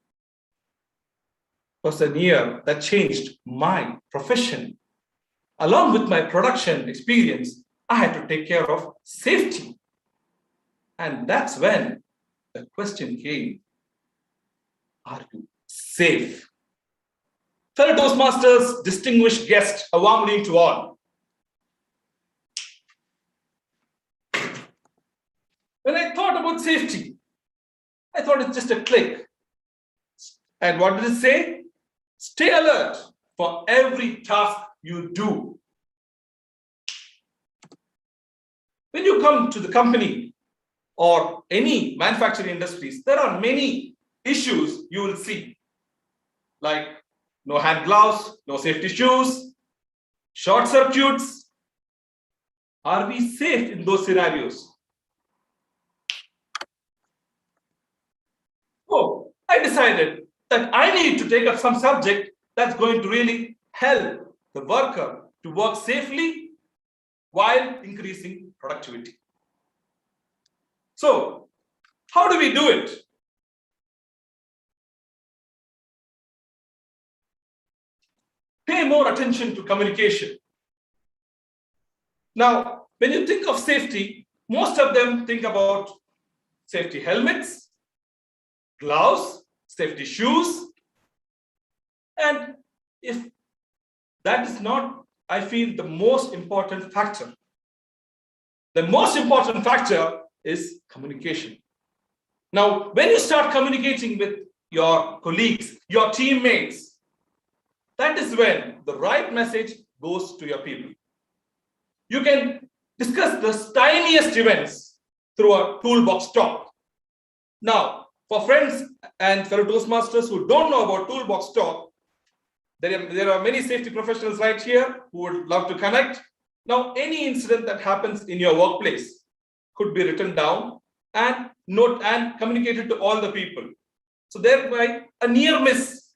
was a year that changed my profession. Along with my production experience, I had to take care of safety. And that's when the question came, are you safe? Fellow Toastmasters, distinguished guests, a warm greeting to all. When I thought about safety, I thought it's just a click. And what did it say? Stay alert for every task you do. When you come to the company or any manufacturing industries, there are many issues you will see, like no hand gloves, no safety shoes, short circuits. Are we safe in those scenarios? So I decided that I need to take up some subject that's going to really help the worker to work safely while increasing productivity. So how do we do it? Pay more attention to communication. Now, when you think of safety, most of them think about safety helmets, gloves, safety shoes. And if that is not, I feel, the most important factor, the most important factor is communication. Now, when you start communicating with your colleagues, your teammates, that is when the right message goes to your people. You can discuss the tiniest events through a toolbox talk. Now, for friends and fellow Toastmasters who don't know about toolbox talk, there are many safety professionals right here who would love to connect. Now, any incident that happens in your workplace could be written down and communicated to all the people. So thereby, a near miss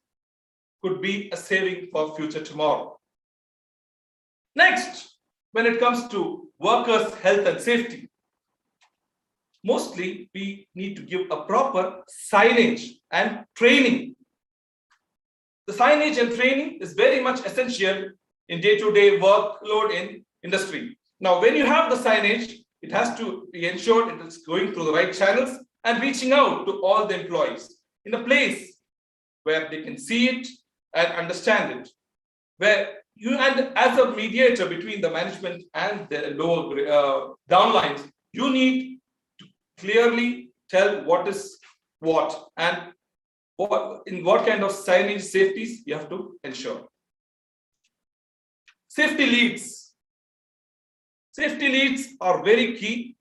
could be a saving for future tomorrow. Next, when it comes to workers' health and safety, mostly we need to give a proper signage and training. The signage and training is very much essential in day-to-day workload in industry. Now, when you have the signage, it has to be ensured it is going through the right channels and reaching out to all the employees in a place where they can see it and understand it. Where you, and as a mediator between the management and the lower downlines, you need to clearly tell what is what and in what kind of signage safeties you have to ensure. Safety leads. Safety leads are very key,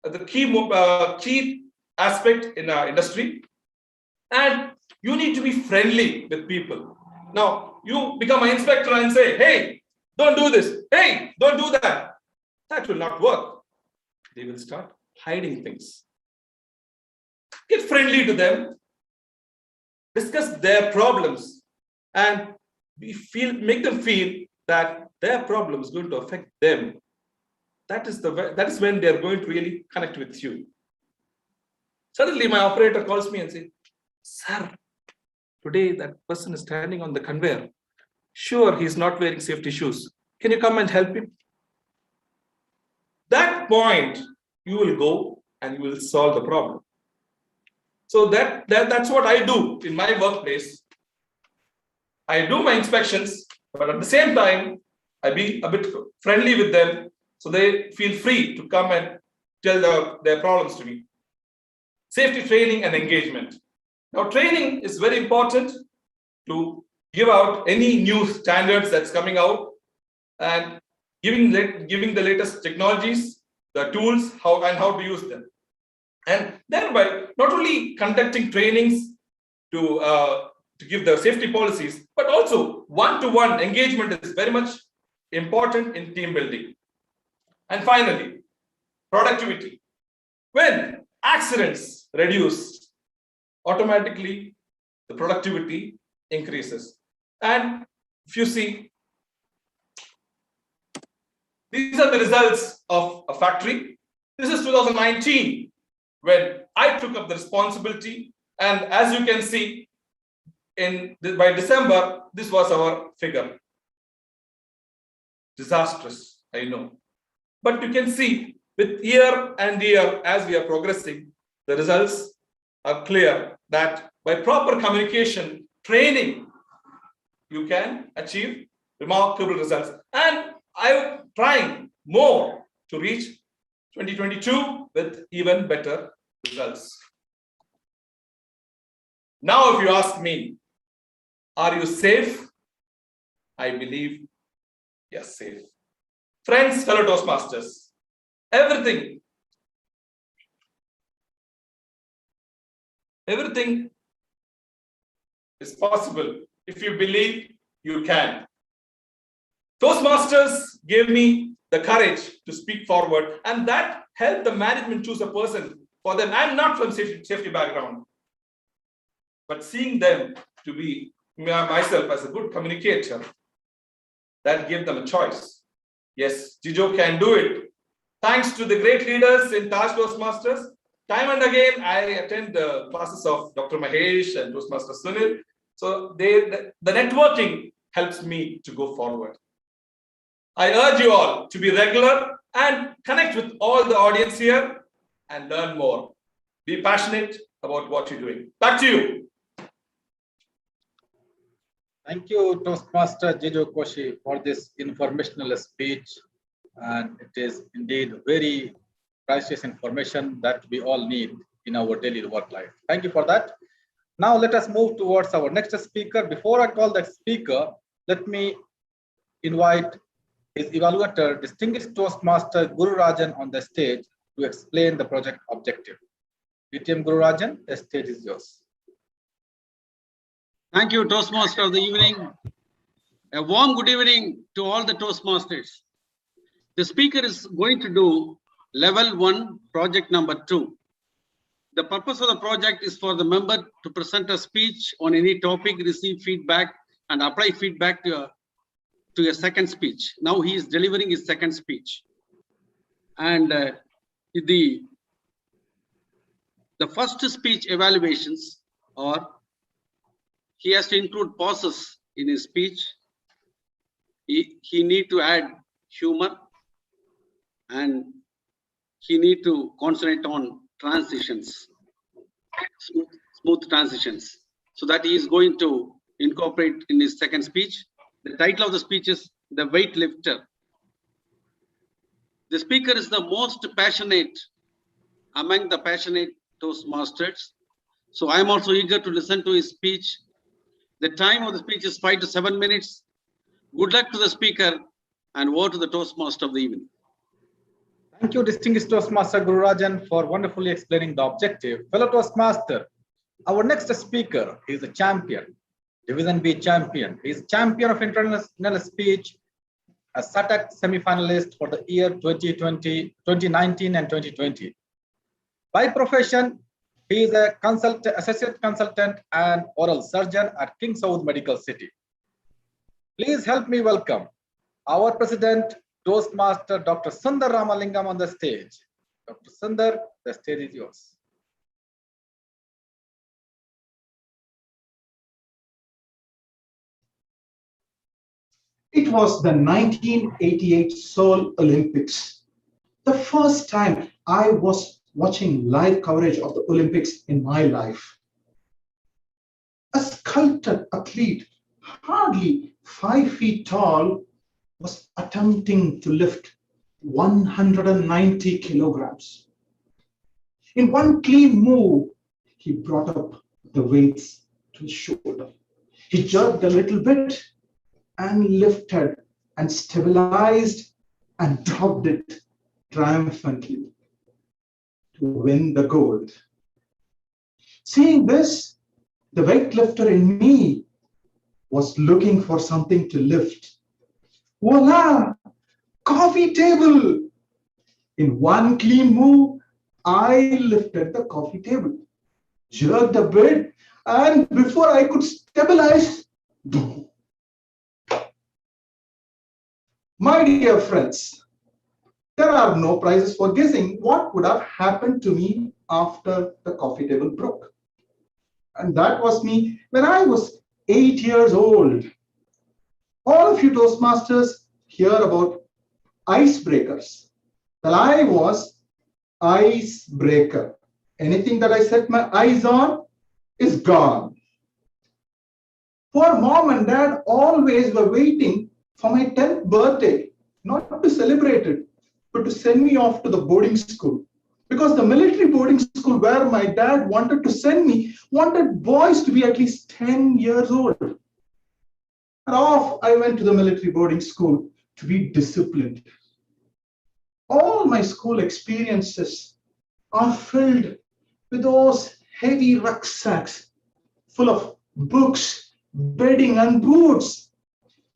the key aspect in our industry. And you need to be friendly with people. Now, you become an inspector and say, hey, don't do this. Hey, don't do that. That will not work. They will start hiding things. Get friendly to them. Discuss their problems and make them feel that their problem is going to affect them. That is when they're going to really connect with you. Suddenly, my operator calls me and says, sir, today that person is standing on the conveyor. Sure, he's not wearing safety shoes. Can you come and help him? That point, you will go and you will solve the problem. So that's what I do in my workplace. I do my inspections, but at the same time, I be a bit friendly with them so they feel free to come and tell their problems to me. Safety training and engagement. Now, training is very important to give out any new standards that's coming out and giving the latest technologies, the tools, how to use them. And thereby, not only conducting trainings to give the safety policies, but also one-to-one engagement is very much important in team building. And finally, productivity. When accidents reduce, automatically the productivity increases. And if you see, these are the results of a factory. This is 2019 when I took up the responsibility, and as you can see, by December, this was our figure. Disastrous, I know. But you can see with year and year as we are progressing, the results are clear that by proper communication, training, you can achieve remarkable results. And I'm trying more to reach 2022 with even better results. Now, if you ask me, are you safe? I believe yes, safe. Friends, fellow Toastmasters, everything is possible if you believe you can. Toastmasters gave me the courage to speak forward, and that helped the management choose a person for them. I'm not from safety background, but seeing them to be myself as a good communicator, that gave them a choice. Yes, Jijo can do it. Thanks to the great leaders in Taj Toastmasters, time and again, I attend the classes of Dr. Mahesh and Toastmaster Sunil. So the networking helps me to go forward. I urge you all to be regular and connect with all the audience here and learn more. Be passionate about what you're doing. Back to you. Thank you, Toastmaster Jijo Koshi, for this informational speech. and it is indeed very precious information that we all need in our daily work life. Thank you for that. Now let us move towards our next speaker. Before I call that speaker, let me invite his evaluator, distinguished Toastmaster Guru Rajan, on the stage to explain the project objective. PTM Guru Rajan, the stage is yours. Thank you, Toastmaster of the evening. A warm good evening to all the Toastmasters. The speaker is going to do level 1, project number 2. The purpose of the project is for the member to present a speech on any topic, receive feedback, and apply feedback to a second speech. Now he is delivering his second speech. And the first speech evaluations are, he has to include pauses in his speech. He need to add humor, and he need to concentrate on transitions, smooth transitions, so that he is going to incorporate in his second speech. The title of the speech is The Weightlifter. The speaker is the most passionate among the passionate Toastmasters. So I am also eager to listen to his speech. The time of the speech is 5 to 7 minutes. Good luck to the speaker, and over to the Toastmaster of the evening. Thank you, distinguished Toastmaster Guru Rajan, for wonderfully explaining the objective. Fellow Toastmaster, our next speaker is a champion, Division B champion. He is champion of international speech, a SATAC semi-finalist for the year 2020, 2019 and 2020. By profession, he is a associate consultant and oral surgeon at King Saud Medical City. Please help me welcome our President, Toastmaster Dr. Sundar Ramalingam, on the stage. Dr. Sundar, the stage is yours. It was the 1988 Seoul Olympics. The first time I was watching live coverage of the Olympics in my life. A sculpted athlete, hardly 5 feet tall, was attempting to lift 190 kilograms. In one clean move, he brought up the weights to his shoulder. He jerked a little bit and lifted and stabilized and dropped it triumphantly to win the gold. Seeing this, the weightlifter in me was looking for something to lift. Voila! Coffee table! In one clean move, I lifted the coffee table, jerked a bit, and before I could stabilize, my dear friends, there are no prizes for guessing what would have happened to me after the coffee table broke. And that was me when I was 8 years old. All of you Toastmasters hear about icebreakers. Well, I was icebreaker. Anything that I set my eyes on is gone. For mom and dad always were waiting for my 10th birthday, not to celebrate it, but to send me off to the boarding school. Because the military boarding school where my dad wanted to send me wanted boys to be at least 10 years old. And off I went to the military boarding school to be disciplined. All my school experiences are filled with those heavy rucksacks full of books, bedding, and boots.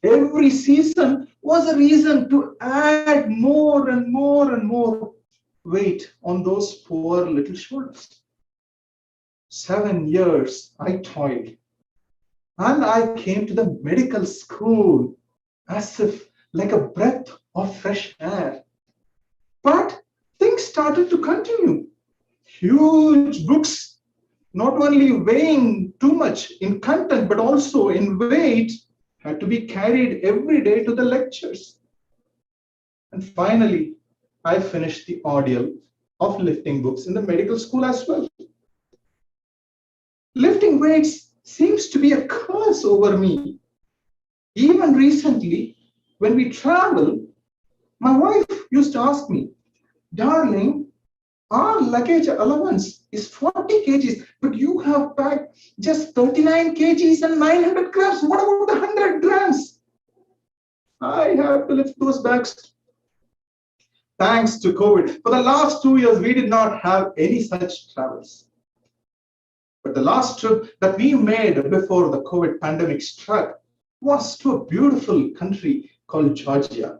Every season was a reason to add more and more and more weight on those poor little shoulders. 7 years I toiled, and I came to the medical school as if like a breath of fresh air. But things started to continue. Huge books, not only weighing too much in content, but also in weight, had to be carried every day to the lectures. And finally, I finished the ordeal of lifting books in the medical school as well. Lifting weights seems to be a curse over me. Even recently, when we travel, My wife used to ask me, darling, our luggage allowance is 40 kgs, but you have packed just 39 kgs and 900 grams. What about the 100 grams? I have to lift those bags. Thanks to COVID, for the last 2 years, we did not have any such travels. But the last trip that we made before the COVID pandemic struck was to a beautiful country called Georgia.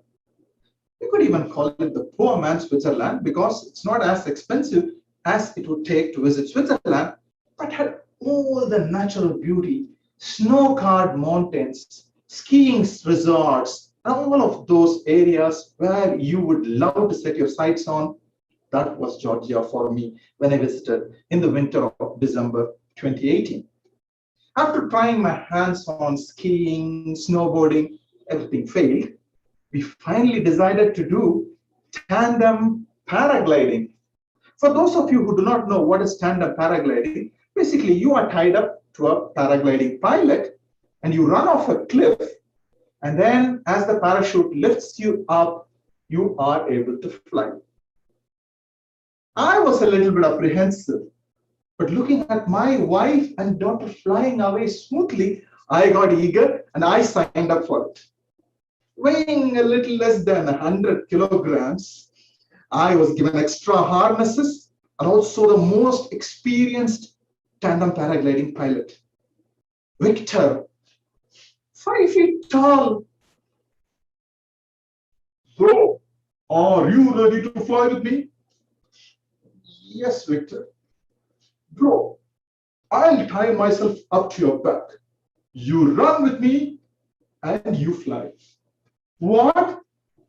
You could even call it the poor man's Switzerland because it's not as expensive as it would take to visit Switzerland, but had all the natural beauty, snow-covered mountains, skiing resorts, and all of those areas where you would love to set your sights on. That was Georgia for me when I visited in the winter of December 2018. After trying my hands on skiing, snowboarding, everything failed. We finally decided to do tandem paragliding. For those of you who do not know what is tandem paragliding, basically you are tied up to a paragliding pilot and you run off a cliff, and then as the parachute lifts you up, you are able to fly. I was a little bit apprehensive, but looking at my wife and daughter flying away smoothly, I got eager and I signed up for it. Weighing a little less than 100 kilograms, I was given extra harnesses and also the most experienced tandem paragliding pilot, Victor, 5 feet tall. So, are you ready to fly with me? Yes, Victor. Bro, I'll tie myself up to your back. You run with me and you fly. What?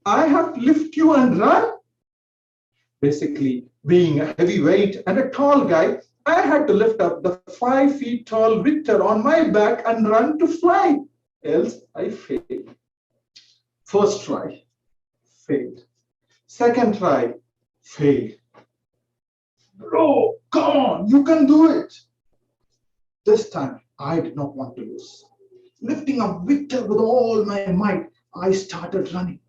I have to lift you and run? Basically, being a heavyweight and a tall guy, I had to lift up the 5 feet tall Victor on my back and run to fly. Else, I failed. First try, failed. Second try, failed. Bro, come on, you can do it. This time, I did not want to lose. Lifting up Victor with all my might, I started running.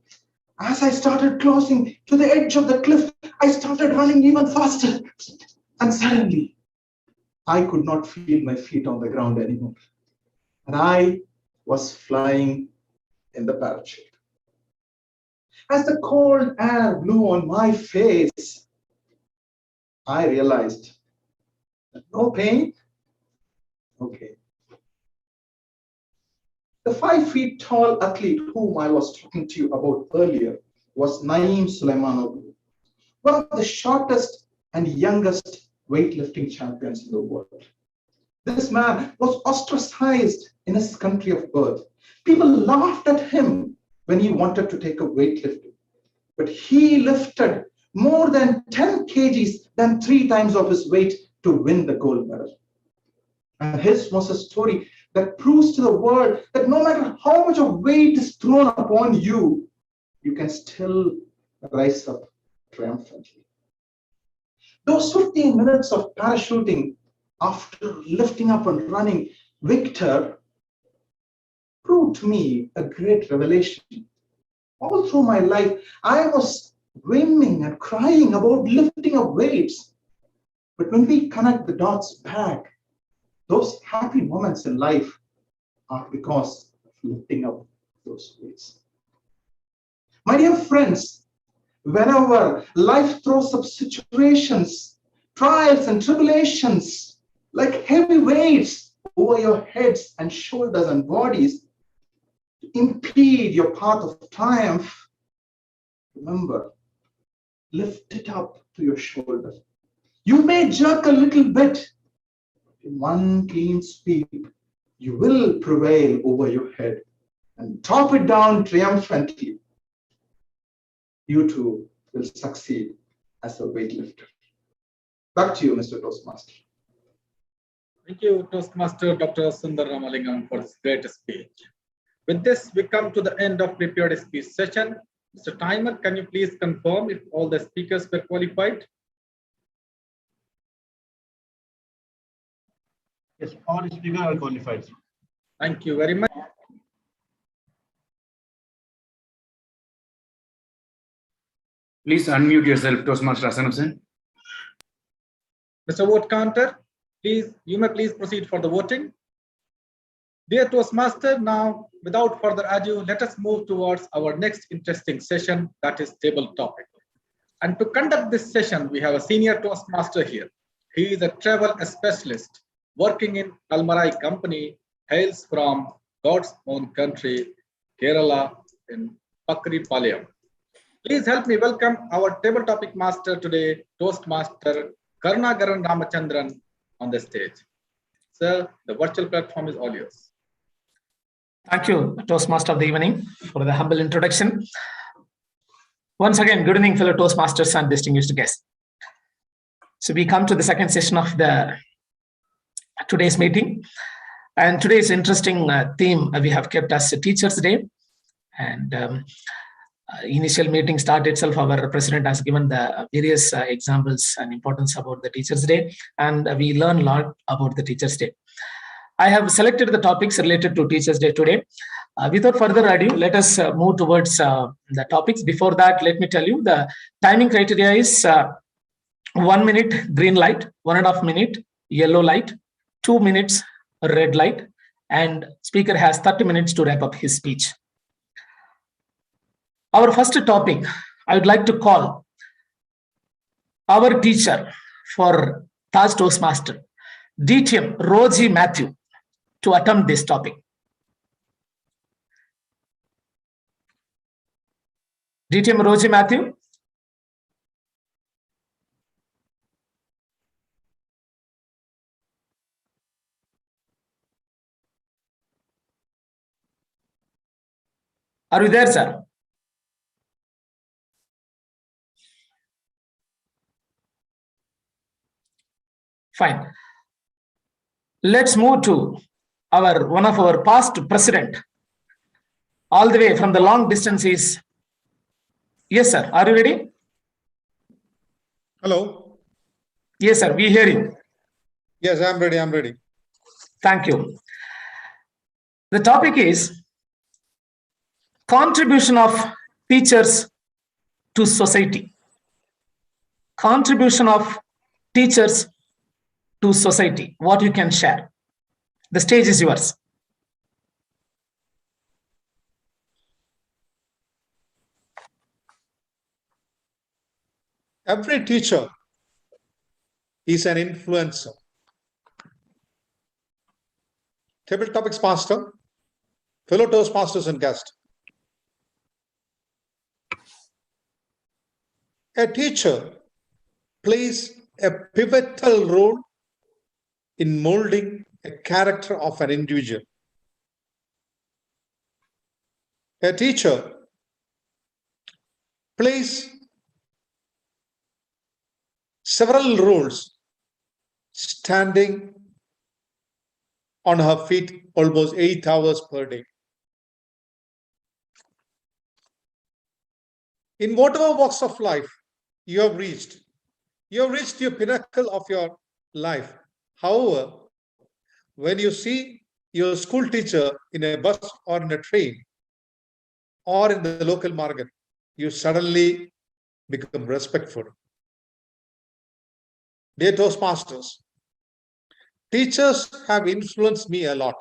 As I started closing to the edge of the cliff, I started running even faster. And suddenly, I could not feel my feet on the ground anymore. And I was flying in the parachute. As the cold air blew on my face, I realized that no pain, okay. The 5 feet tall athlete whom I was talking to you about earlier was Naim Suleiman, one of the shortest and youngest weightlifting champions in the world. This man was ostracized in his country of birth. People laughed at him when he wanted to take up weightlifting, but he lifted more than 10 kgs than 3 times of his weight to win the gold medal. And his was a story that proves to the world that no matter how much of weight is thrown upon you, you can still rise up triumphantly. Those 15 minutes of parachuting after lifting up and running, Victor proved to me a great revelation. All through my life, I was whimming and crying about lifting up weights. But when we connect the dots back, those happy moments in life are because of lifting up those weights. My dear friends, whenever life throws up situations, trials and tribulations, like heavy weights over your heads and shoulders and bodies, to impede your path of triumph, remember, lift it up to your shoulder. You may jerk a little bit. In one clean sweep, you will prevail over your head and top it down triumphantly. You too will succeed as a weightlifter. Back to you, Mr. Toastmaster. Thank you, Toastmaster Dr. Sundar Ramalingam, for this great speech. With this, we come to the end of prepared speech session. Mr. Timer, can you please confirm if all the speakers were qualified? Yes, all speakers are qualified. Thank you very much. Please unmute yourself, Toastmaster Asanupsen. Mr. Vote Counter, please, you may please proceed for the voting. Dear Toastmaster, now without further ado, let us move towards our next interesting session, that is table topic. And to conduct this session, we have a senior Toastmaster here. He is a travel specialist working in Almarai company, hails from God's own country, Kerala in Pakri Palayam. Please help me welcome our table topic master today, Toastmaster Karnagaran Ramachandran on the stage. Sir, the virtual platform is all yours. Thank you, Toastmaster of the evening, for the humble introduction. Once again, good evening, fellow Toastmasters and distinguished guests. So we come to the second session of today's meeting. And today's interesting theme we have kept as Teachers' Day. And initial meeting start itself, our president has given the various examples and importance about the Teachers' Day. And we learn a lot about the Teachers' Day. I have selected the topics related to Teachers' Day today. Without further ado, let us move towards the topics. Before that, let me tell you the timing criteria is 1 minute green light, 1.5 minute yellow light, 2 minutes red light, and speaker has 30 minutes to wrap up his speech. Our first topic, I would like to call our teacher for Taj Toastmaster, DTM Roji Matthew, to attempt this topic. DTM Roji Matthew. Are you there, sir? Fine. Let's move to one of our past president, all the way from the long distances. Yes, sir. Are you ready? Hello. Yes, sir. We hear you. Yes, I'm ready. I'm ready. Thank you. The topic is contribution of teachers to society. Contribution of teachers to society. What you can share. The stage is yours. Every teacher is an influencer. Table topics master, fellow Toastmasters and guests. A teacher plays a pivotal role in molding a character of an individual. A teacher plays several roles, standing on her feet almost 8 hours per day. In whatever walks of life you have reached your pinnacle of your life. However, when you see your school teacher in a bus or in a train or in the local market, you suddenly become respectful. Dear Toastmasters, teachers have influenced me a lot.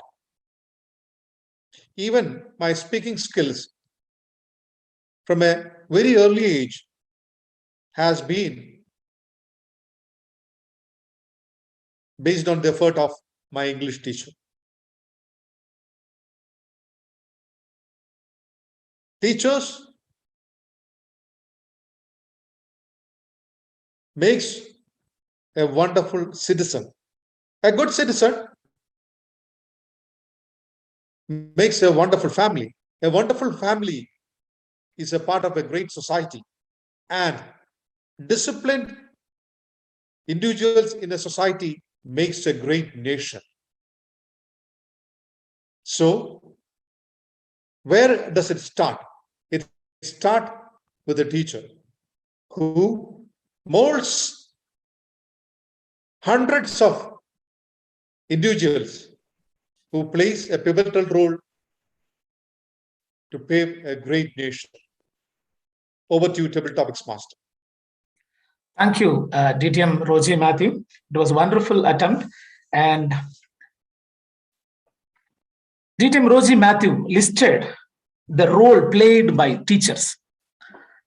Even my speaking skills from a very early age has been based on the effort of my English teacher. Teachers makes a wonderful citizen. A good citizen makes a wonderful family. A wonderful family is a part of a great society. And disciplined individuals in a society makes a great nation. So, where does it start? It starts with a teacher who molds hundreds of individuals who plays a pivotal role to pave a great nation. Over to you, Table Topics Master. Thank you, DTM Rosie Matthew. It was a wonderful attempt. And DTM Rosie Matthew listed the role played by teachers.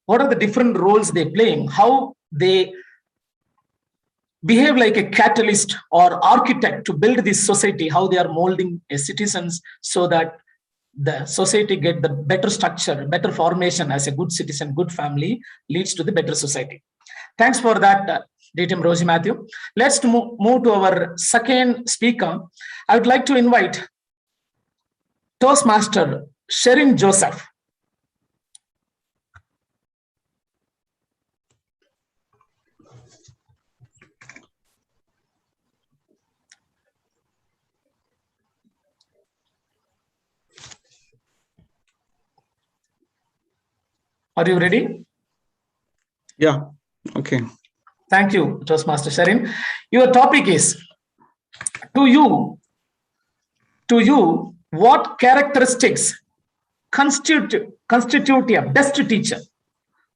What are the different roles they play? How they behave like a catalyst or architect to build this society, how they are molding citizens so that the society get the better structure, better formation as a good citizen, good family leads to the better society. Thanks for that, DTM Rosie Matthew. Let's move to our second speaker. I would like to invite Toastmaster Sherin Joseph. Are you ready? Yeah, okay. Thank you, Toastmaster Sherin. Your topic is, to you, what characteristics constitute a best teacher?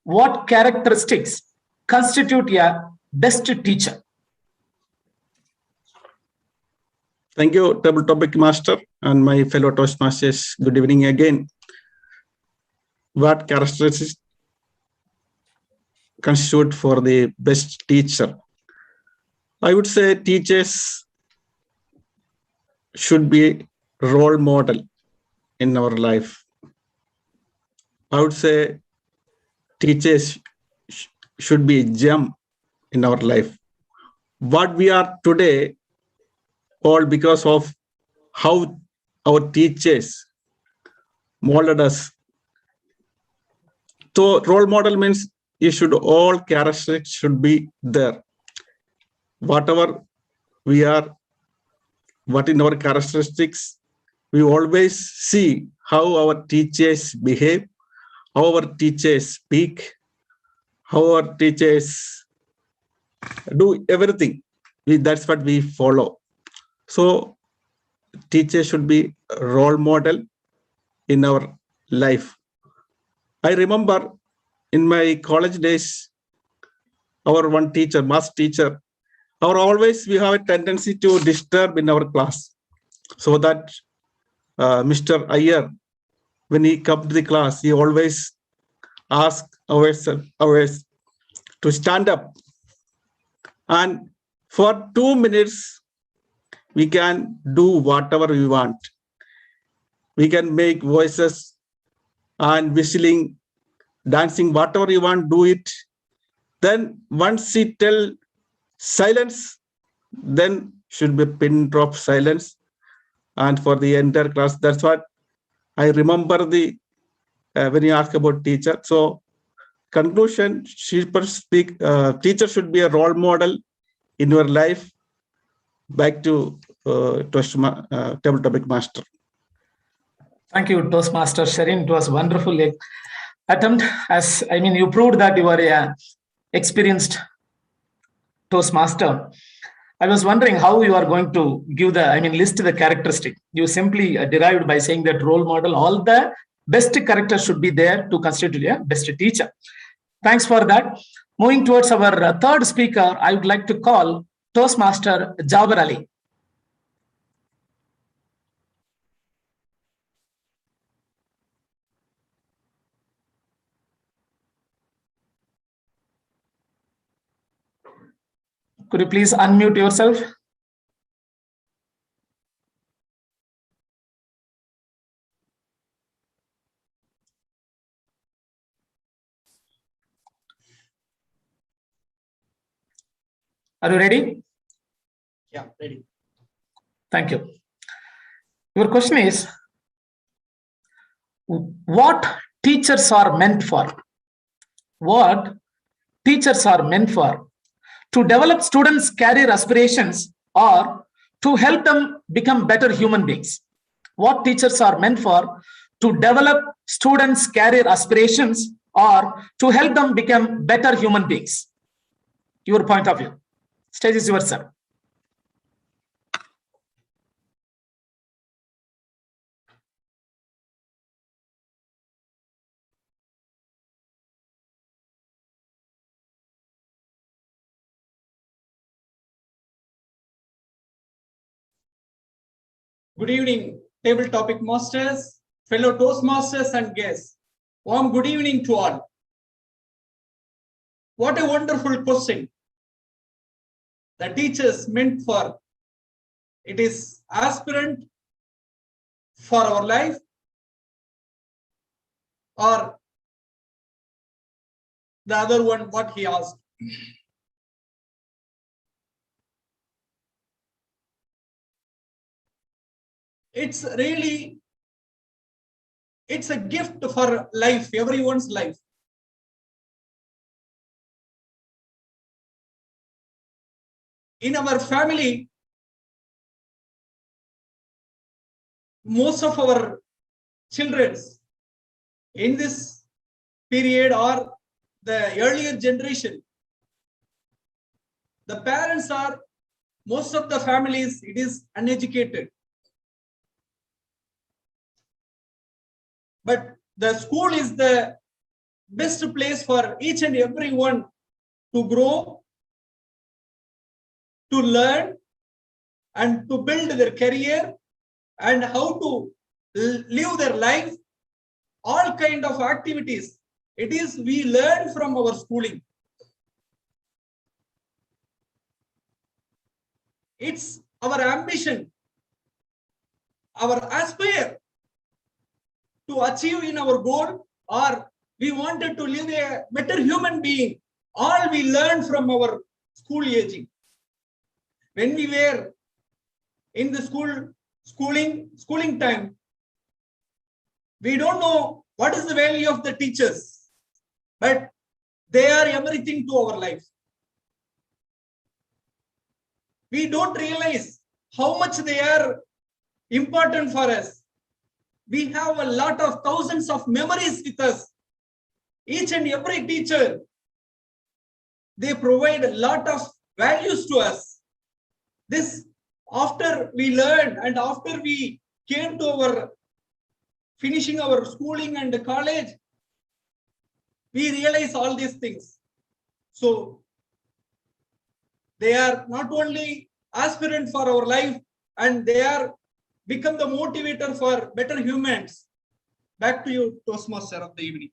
What characteristics constitute a best teacher? Thank you, Table Topic Master and my fellow Toastmasters. Good evening again. What characteristics constitute for the best teacher? I would say teachers should be role model in our life. I would say teachers should be a gem in our life. What we are today, all because of how our teachers molded us. So role model means you should, all characteristics should be there. Whatever we are, what in our characteristics, we always see how our teachers behave, how our teachers speak, how our teachers do everything. That's what we follow. So teachers should be a role model in our life. I remember in my college days, our one teacher, math teacher, we have a tendency to disturb in our class. So that Mr. Iyer, when he come to the class, he always ask ours to stand up. And for 2 minutes, we can do whatever we want. We can make voices and whistling, dancing, whatever you want, do it. Then once he tell silence, then should be pin drop silence. And for the entire class, that's what I remember the when you ask about teacher. So conclusion, teacher should be a role model in your life. Back to Table Topic Master. Thank you, Toastmaster Sherin. It was wonderful attempt. You proved that you are a experienced Toastmaster. I was wondering how you are going to give list the characteristic. You simply derived by saying that role model, all the best characters should be there to constitute a best teacher. Thanks for that. Moving towards our third speaker, I would like to call Toastmaster Jabir Ali. Could you please unmute yourself? Are you ready? Yeah, ready. Thank you. Your question is, what teachers are meant for? What teachers are meant for? To develop students' career aspirations or to help them become better human beings? What teachers are meant for? To develop students' career aspirations or to help them become better human beings? Your point of view. Stage is yours, sir. Good evening, table topic masters, fellow Toastmasters and guests. Warm good evening to all. What a wonderful question. The teachers meant for. It is aspirant for our life or the other one what he asked. It's really, it's a gift for life, everyone's life. In our family, most of our children in this period or the earlier generation, the parents are, most of the families, it is uneducated. But the school is the best place for each and everyone to grow, to learn, and to build their career and how to live their life, all kind of activities. It is we learn from our schooling. It's our ambition, our aspire to achieve in our goal, or we wanted to live a better human being. All we learn from our school aging. When we were in the schooling time, we don't know what is the value of the teachers, but they are everything to our life. We don't realize how much they are important for us. We have a lot of thousands of memories with us. Each and every teacher, they provide a lot of values to us. This, after we learned and after we came to our finishing our schooling and college, we realize all these things. So they are not only aspirant for our life, and they are become the motivator for better humans. Back to you, Toastmaster of the evening.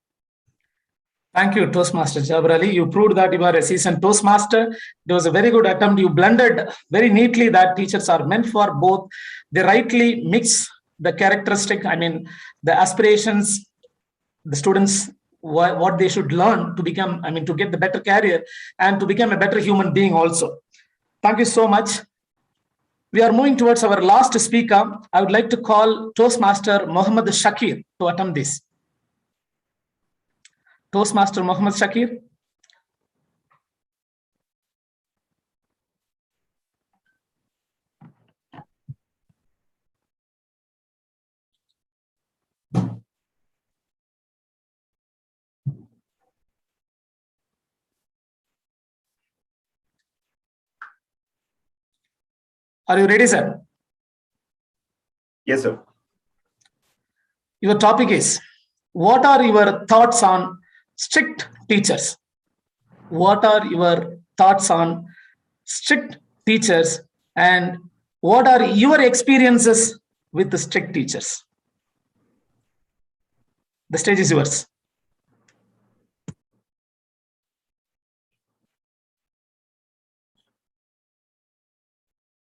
Thank you, Toastmaster Jabir Ali. You proved that you are a seasoned Toastmaster. It was a very good attempt. You blended very neatly that teachers are meant for both. They rightly mix the characteristic, the aspirations, the students, what they should learn to become, to get the better career and to become a better human being also. Thank you so much. We are moving towards our last speaker. I would like to call Toastmaster Mohammed Shakir to attempt this. Toastmaster Mohammed Shakir. Are you ready, sir? Yes, sir. Your topic is, what are your thoughts on strict teachers? What are your thoughts on strict teachers, and what are your experiences with the strict teachers? The stage is yours.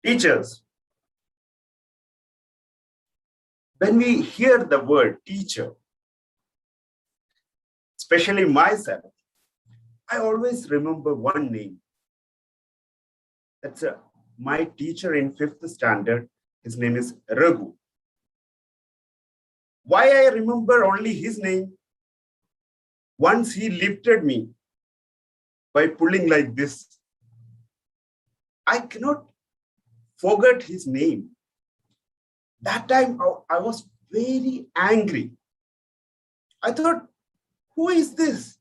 Teachers. When we hear the word teacher, especially myself, I always remember one name. That's my teacher in 5th standard. His name is Raghu. Why I remember only his name? Once he lifted me by pulling like this. I cannot forget his name. That time I was very angry. I thought, who is this?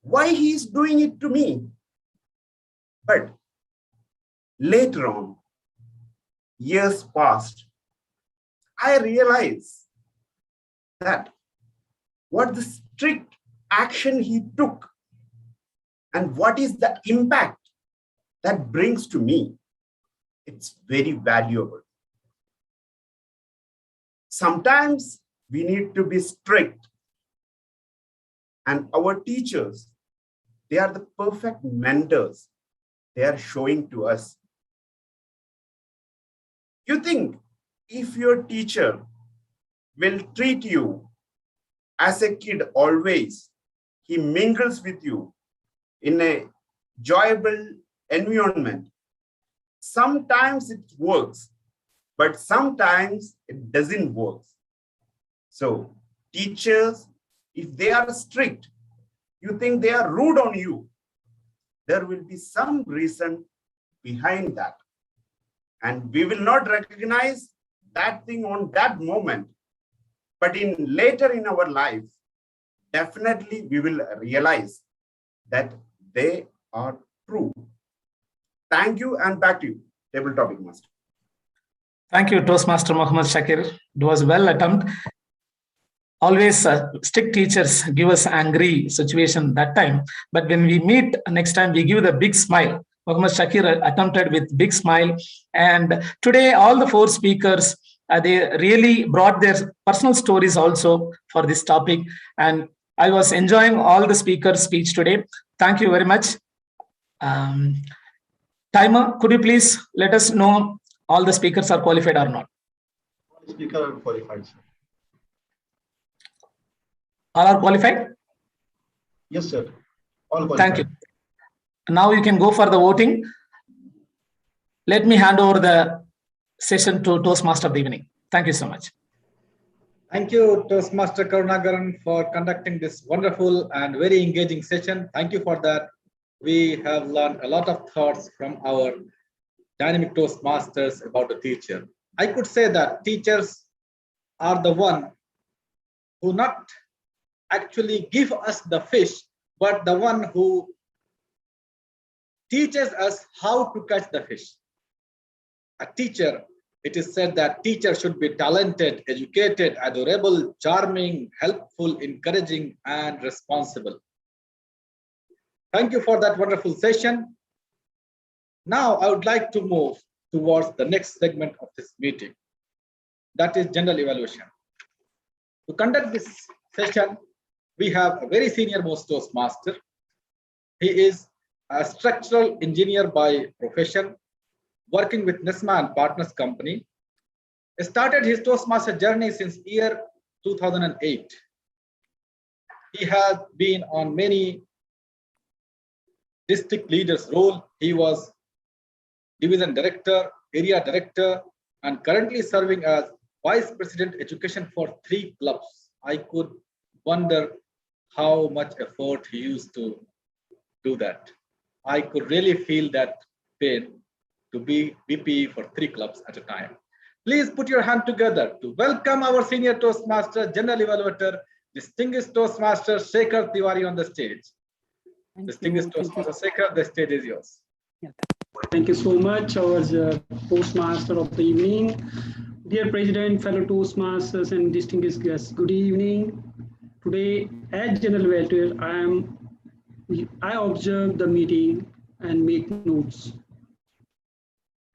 Why he is doing it to me? But later on, years passed, I realized that what the strict action he took and what is the impact that brings to me, it's very valuable. Sometimes we need to be strict. And our teachers, they are the perfect mentors. They are showing to us. You think if your teacher will treat you as a kid always, he mingles with you in a enjoyable environment. Sometimes it works, but sometimes it doesn't work. So teachers, if they are strict, you think they are rude on you, there will be some reason behind that. And we will not recognize that thing on that moment. But later in our life, definitely we will realize that they are true. Thank you, and back to you, table topic master. Thank you, Toastmaster Mohammed Shakir. It was well attempted. Always strict teachers give us angry situation that time, but when we meet next time, we give the big smile. Mohammed Shakir attempted with big smile, and today all the four speakers they really brought their personal stories also for this topic, and I was enjoying all the speakers' speech today. Thank you very much. Timer, could you please let us know all the speakers are qualified or not? Speakers are qualified, sir. All are qualified? Yes, sir. All qualified. Thank you. Now you can go for the voting. Let me hand over the session to Toastmaster of the evening. Thank you so much. Thank you, Toastmaster Karunagaran, for conducting this wonderful and very engaging session. Thank you for that. We have learned a lot of thoughts from our dynamic Toastmasters about the teacher. I could say that teachers are the one who not actually give us the fish, but the one who teaches us how to catch the fish. A teacher, it is said that teacher should be talented, educated, adorable, charming, helpful, encouraging, and responsible. Thank you for that wonderful session. Now I would like to move towards the next segment of this meeting, that is general evaluation. To conduct this session, we have a very senior most Toastmaster. He is a structural engineer by profession, working with Nesma and Partners Company. He started his Toastmaster journey since year 2008. He has been on many district leaders role. He was division director, area director, and currently serving as vice president education for 3 clubs. I could wonder how much effort he used to do that. I could really feel that pain to be VP for 3 clubs at a time. Please put your hand together to welcome our senior Toastmaster, General Evaluator, distinguished Toastmaster Shakir Tiwari on the stage. Distinguished Toastmaster Shakir, the stage is yours. Thank you so much, our Toastmaster of the evening. Dear President, fellow Toastmasters and distinguished guests, good evening. Today, as General Evaluator, I observe the meeting and make notes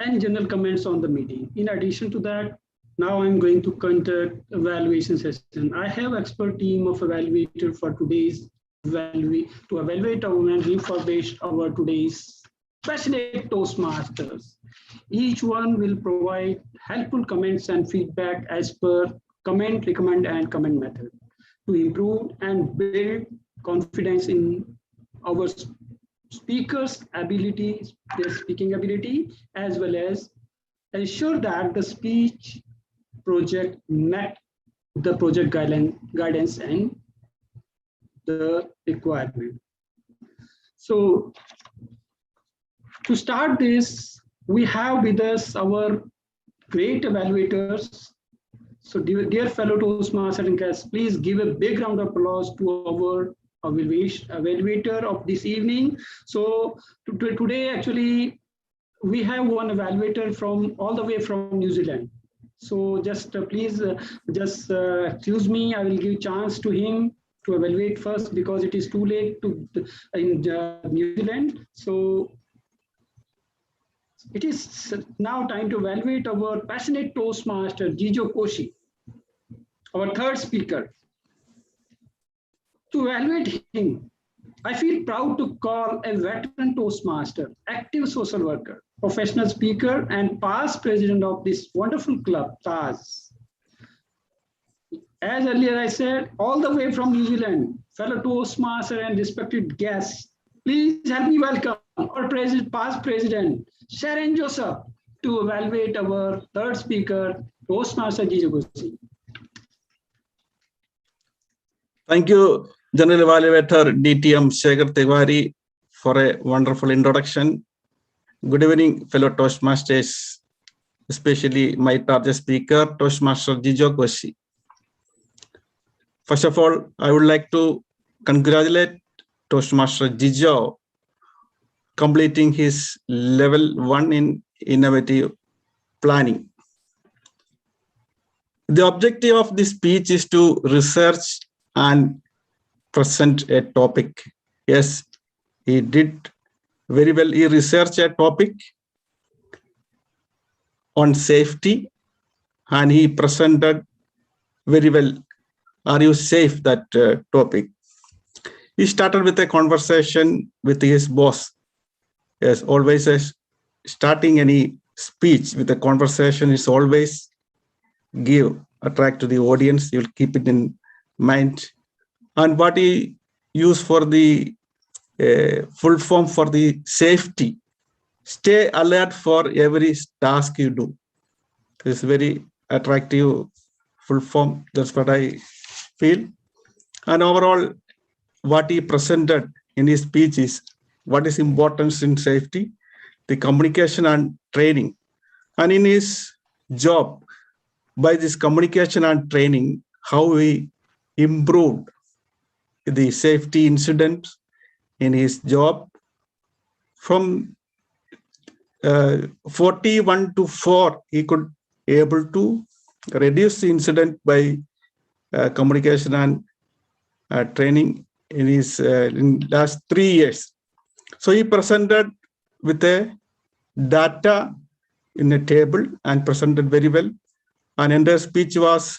and general comments on the meeting. In addition to that, now I'm going to conduct evaluation session. I have expert team of evaluator for today's to evaluate and refurbish our today's passionate Toastmasters. Each one will provide helpful comments and feedback as per comment, recommend, and comment method to improve and build confidence in our speakers' ability, their speaking ability, as well as ensure that the speech project met the project guidance and the requirement. So to start this, we have with us our great evaluators. So dear fellow Toastmasters and guests, please give a big round of applause to our evaluator of this evening. So today, actually, we have one evaluator from all the way from New Zealand. So just please, excuse me, I will give chance to him to evaluate first because it is too late in New Zealand. So it is now time to evaluate our passionate Toastmaster, Jijo Koshi. our third speaker. To evaluate him, I feel proud to call a veteran Toastmaster, active social worker, professional speaker, and past president of this wonderful club, Taj. As earlier I said, all the way from New Zealand, fellow Toastmaster and respected guests, please help me welcome our past president, Sharon Joseph, to evaluate our third speaker, Toastmaster Jijo. Thank you, General Evaluator DTM Shakir Tiwari, for a wonderful introduction. Good evening, fellow Toastmasters, especially my target speaker, Toastmaster Jijo Koshi. First of all, I would like to congratulate Toastmaster Jijo completing his level 1 in innovative planning. The objective of this speech is to research and present a topic. Yes, he did very well. He researched a topic on safety and he presented very well. Are you safe? That topic. He started with a conversation with his boss. Yes, always starting any speech with a conversation is always attract to the audience. You'll keep it in mind. And what he used for the full form for the safety, stay alert for every task you do. It's very attractive full form. That's what I feel. And overall, what he presented in his speech is what is importance in safety, the communication and training. And in his job, by this communication and training, how we improved the safety incidents in his job from 41 to 4, he could able to reduce the incident by communication and training in his in last 3 years. So he presented with a data in a table and presented very well. And entire speech was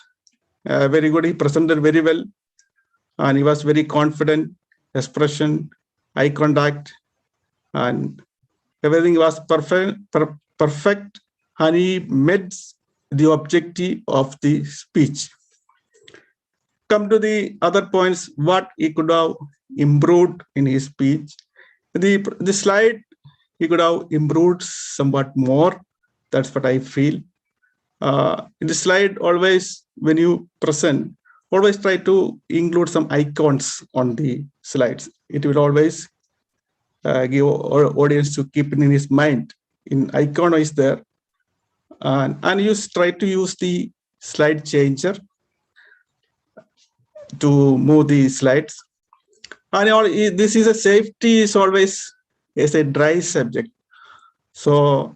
very good. He presented very well. And he was very confident, expression, eye contact, and everything was perfect. And he met the objective of the speech. Come to the other points, what he could have improved in his speech. The slide, he could have improved somewhat more. That's what I feel. In the slide, always when you present, always try to include some icons on the slides. It will always give our audience to keep it in his mind. In icon is there. And you try to use the slide changer to move the slides. And this is a safety is always is a dry subject. So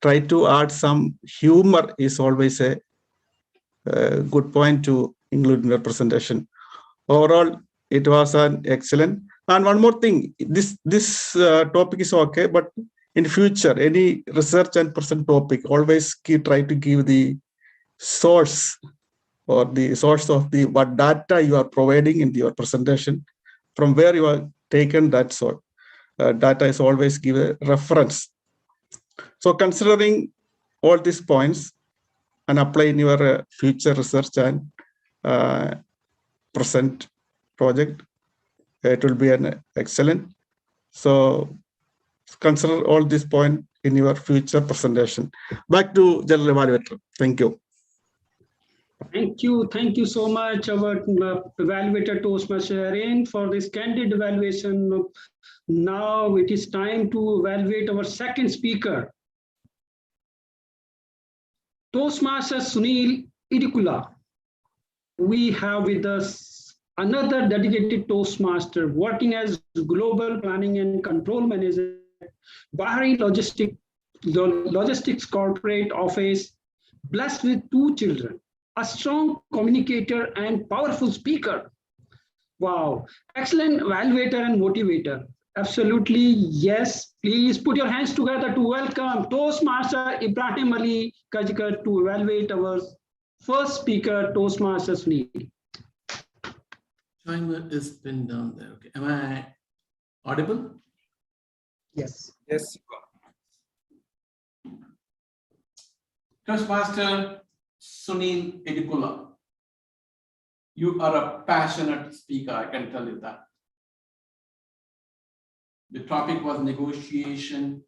try to add some humor is always a good point to include in your presentation. Overall, it was an excellent. And one more thing, this topic is okay, but in future, any research and present topic, always try to give the source or the source of the what data you are providing in your presentation, from where you are taken that sort. Data is always give a reference. So considering all these points and apply in your future research and present project, it will be an excellent. So consider all these points in your future presentation. Back to General Evaluator. Thank you. Thank you so much, our evaluator Toastmaster Sharon, for this candid evaluation. Now it is time to evaluate our second speaker, Toastmaster Sunil Idikula. We have with us another dedicated Toastmaster working as Global Planning and Control Manager, Bahari Logistics Corporate Office, blessed with 2 children, a strong communicator and powerful speaker. Wow, excellent evaluator and motivator. Absolutely, yes. Please put your hands together to welcome Toastmaster Ibrahim Ali Kajikar to evaluate our First speaker, Toastmaster Sunil. Timer is pinned down there. Okay. Am I audible? Yes. Yes. Toastmaster Sunil Edikula, you are a passionate speaker, I can tell you that. The topic was negotiation,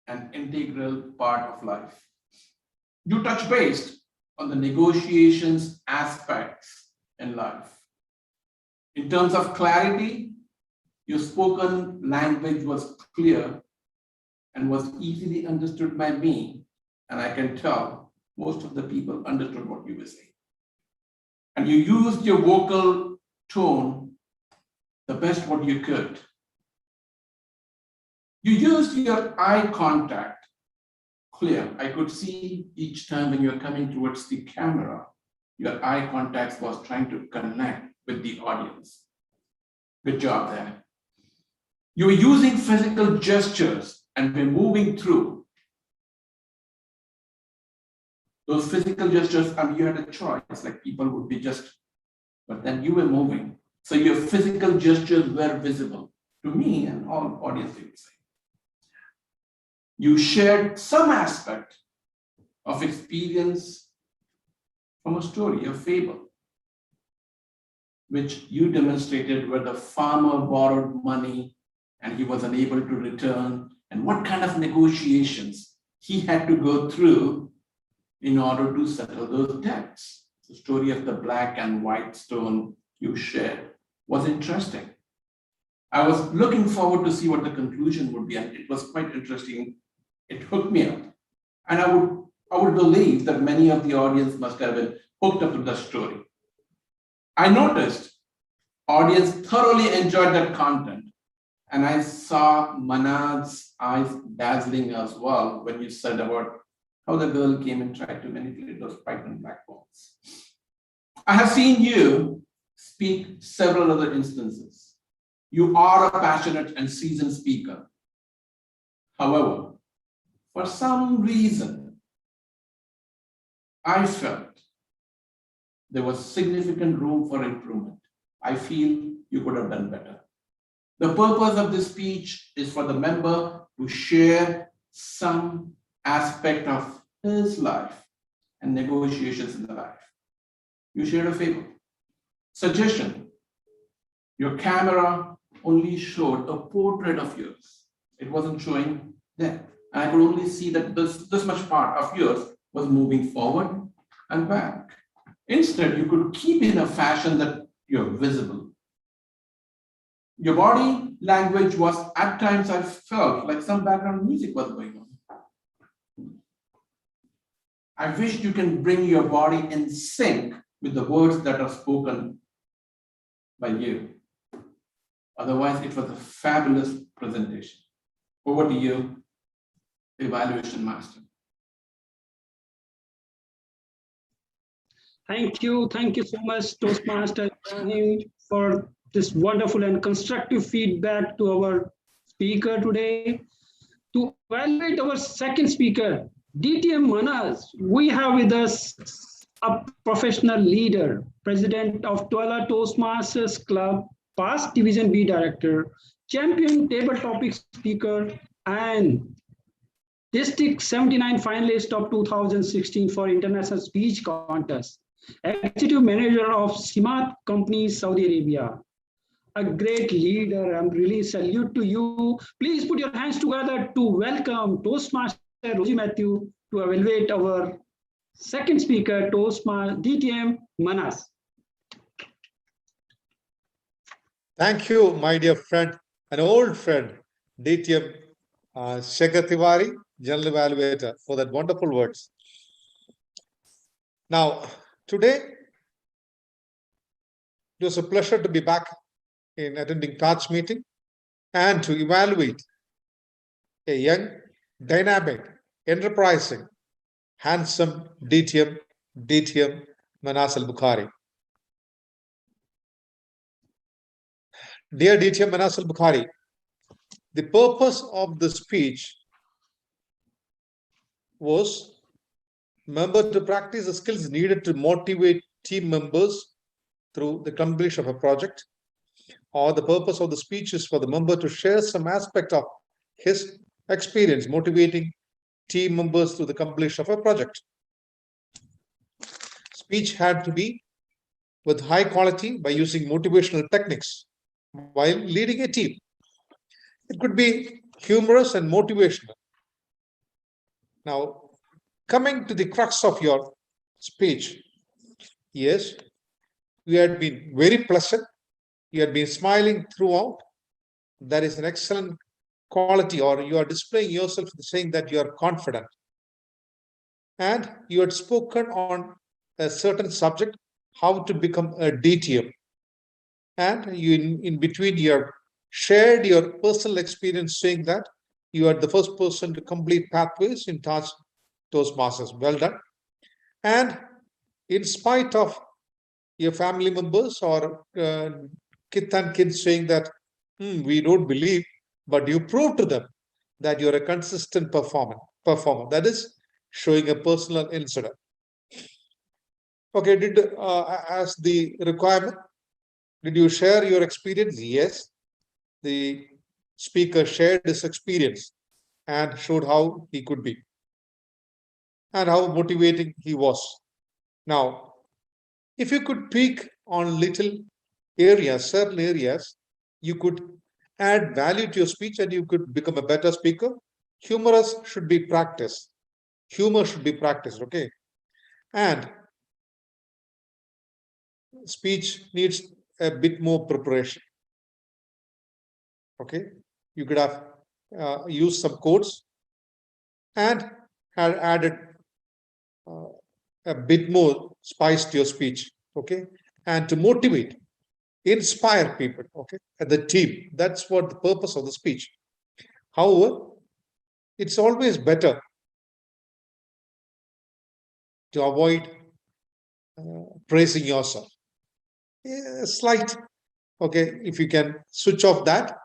an integral part of life. You touch base on the negotiations aspects in life. In terms of clarity, your spoken language was clear and was easily understood by me, and I can tell most of the people understood what you were saying. And you used your vocal tone the best what you could. You used your eye contact clear. I could see each time when you're coming towards the camera, your eye contact was trying to connect with the audience. Good job there. You were using physical gestures and we're moving through those physical gestures, and you had a choice, like people would be just, but then you were moving. So your physical gestures were visible to me and all audience would say. You shared some aspect of experience from a story, a fable, which you demonstrated where the farmer borrowed money and he was unable to return, and what kind of negotiations he had to go through in order to settle those debts. The story of the black and white stone you shared was interesting. I was looking forward to see what the conclusion would be, and it was quite interesting. It hooked me up. And I would believe that many of the audience must have been hooked up to the story. I noticed audience thoroughly enjoyed that content. And I saw Manad's eyes dazzling as well when you said about how the girl came and tried to manipulate those pregnant black balls. I have seen you speak several other instances. You are a passionate and seasoned speaker. However, for some reason, I felt there was significant room for improvement. I feel you could have done better. The purpose of this speech is for the member to share some aspect of his life and negotiations in the life. You shared a fable. Suggestion: your camera only showed a portrait of yours. It wasn't showing that. And I could only see that this much part of yours was moving forward and back. Instead, you could keep in a fashion that you're visible. Your body language was, at times I felt like some background music was going on. I wish you can bring your body in sync with the words that are spoken by you. Otherwise, it was a fabulous presentation. Over to you, Evaluation Master. Thank you so much, Toastmaster Naim, for this wonderful and constructive feedback to our speaker today. To evaluate our second speaker, DTM Manas, we have with us a professional leader, president of Twala Toastmasters Club, past Division B director, champion table topic speaker, and District 79 finalist of 2016 for International Speech Contest, executive manager of Simat Company, Saudi Arabia. A great leader. I'm really salute to you. Please put your hands together to welcome Toastmaster Rosie Matthew to evaluate our second speaker, Toastmaster DTM Manas. Thank you, my dear friend, an old friend, DTM Shakir Tiwari, General Evaluator, for that wonderful words. Now, today, it was a pleasure to be back in attending Taj meeting and to evaluate a young, dynamic, enterprising, handsome DTM Manas al-Bukhari. Dear DTM Manas al-Bukhari, the purpose of the speech was member to practice the skills needed to motivate team members through the completion of a project, or the purpose of the speech is for the member to share some aspect of his experience motivating team members through the completion of a project. Speech had to be with high quality by using motivational techniques while leading a team. It could be humorous and motivational. Now, coming to the crux of your speech, yes, you had been very pleasant. You had been smiling throughout. That is an excellent quality, or you are displaying yourself saying that you are confident. And you had spoken on a certain subject, how to become a DTM. And you, in between, you have shared your personal experience saying that you are the first person to complete pathways in Taj Toastmasters. Well done. And in spite of your family members or kith and kin saying that we don't believe, but you prove to them that you're a consistent performer. That is showing a personal incident. Okay, as the requirement, did you share your experience? Yes. The speaker shared his experience and showed how he could be and how motivating he was. Now, if you could tweak on little areas, certain areas, you could add value to your speech and you could become a better speaker. Humorous should be practiced. Humor should be practiced, okay? And speech needs a bit more preparation. Okay, you could have used some quotes and had added a bit more spice to your speech. Okay, and to motivate, inspire people. Okay, and the team. That's what the purpose of the speech. However, it's always better to avoid praising yourself. Slight. Okay, if you can switch off that,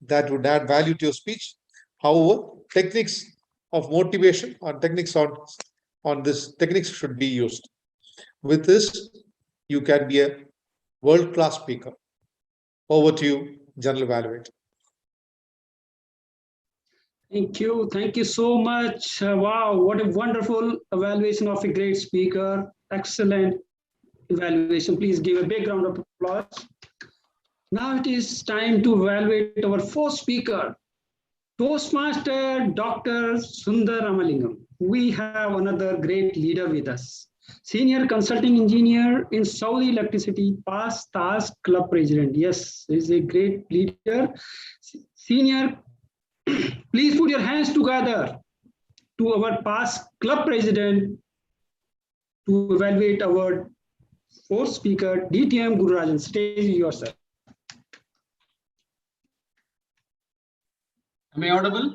that would add value to your speech. However, techniques of motivation or techniques on this techniques should be used. With this, you can be a world-class speaker. Over to you, General Evaluator. Thank you so much. Wow, what a wonderful evaluation of a great speaker. Excellent evaluation. Please give a big round of applause. Now it is time to evaluate our fourth speaker, Toastmaster Dr. Sundar Ramalingam. We have another great leader with us. Senior Consulting Engineer in Saudi Electricity, past Taj Club President. Yes, he is a great leader. Senior, please put your hands together to our past club president to evaluate our fourth speaker, DTM Guru Rajan. Stage is yours, sir. Am I audible?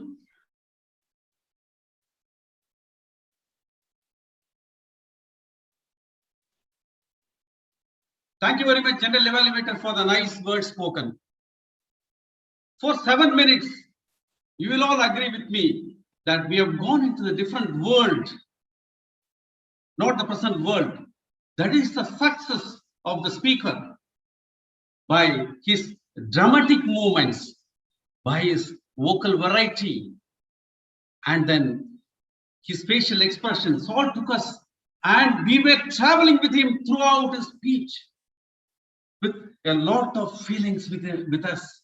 Thank you very much, General Evaluator, for the nice words spoken. For 7 minutes, you will all agree with me that we have gone into a different world, not the present world. That is the success of the speaker by his dramatic movements, by his vocal variety, and then his facial expressions all took us, and we were traveling with him throughout his speech with a lot of feelings with us.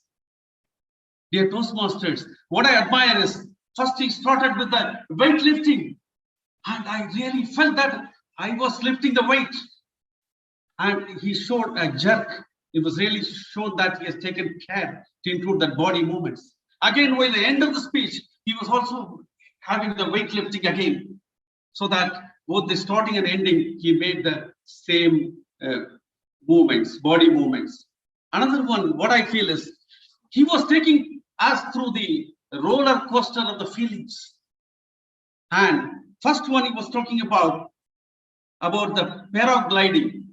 Dear Toastmasters, what I admire is first he started with the weightlifting, and I really felt that I was lifting the weight, and he showed a jerk. It was really showed that he has taken care to include that body movements. Again, by the end of the speech, he was also having the weightlifting again, so that both the starting and ending, he made the same movements, body movements. Another one, what I feel is, he was taking us through the roller coaster of the feelings. And first one, he was talking about the paragliding.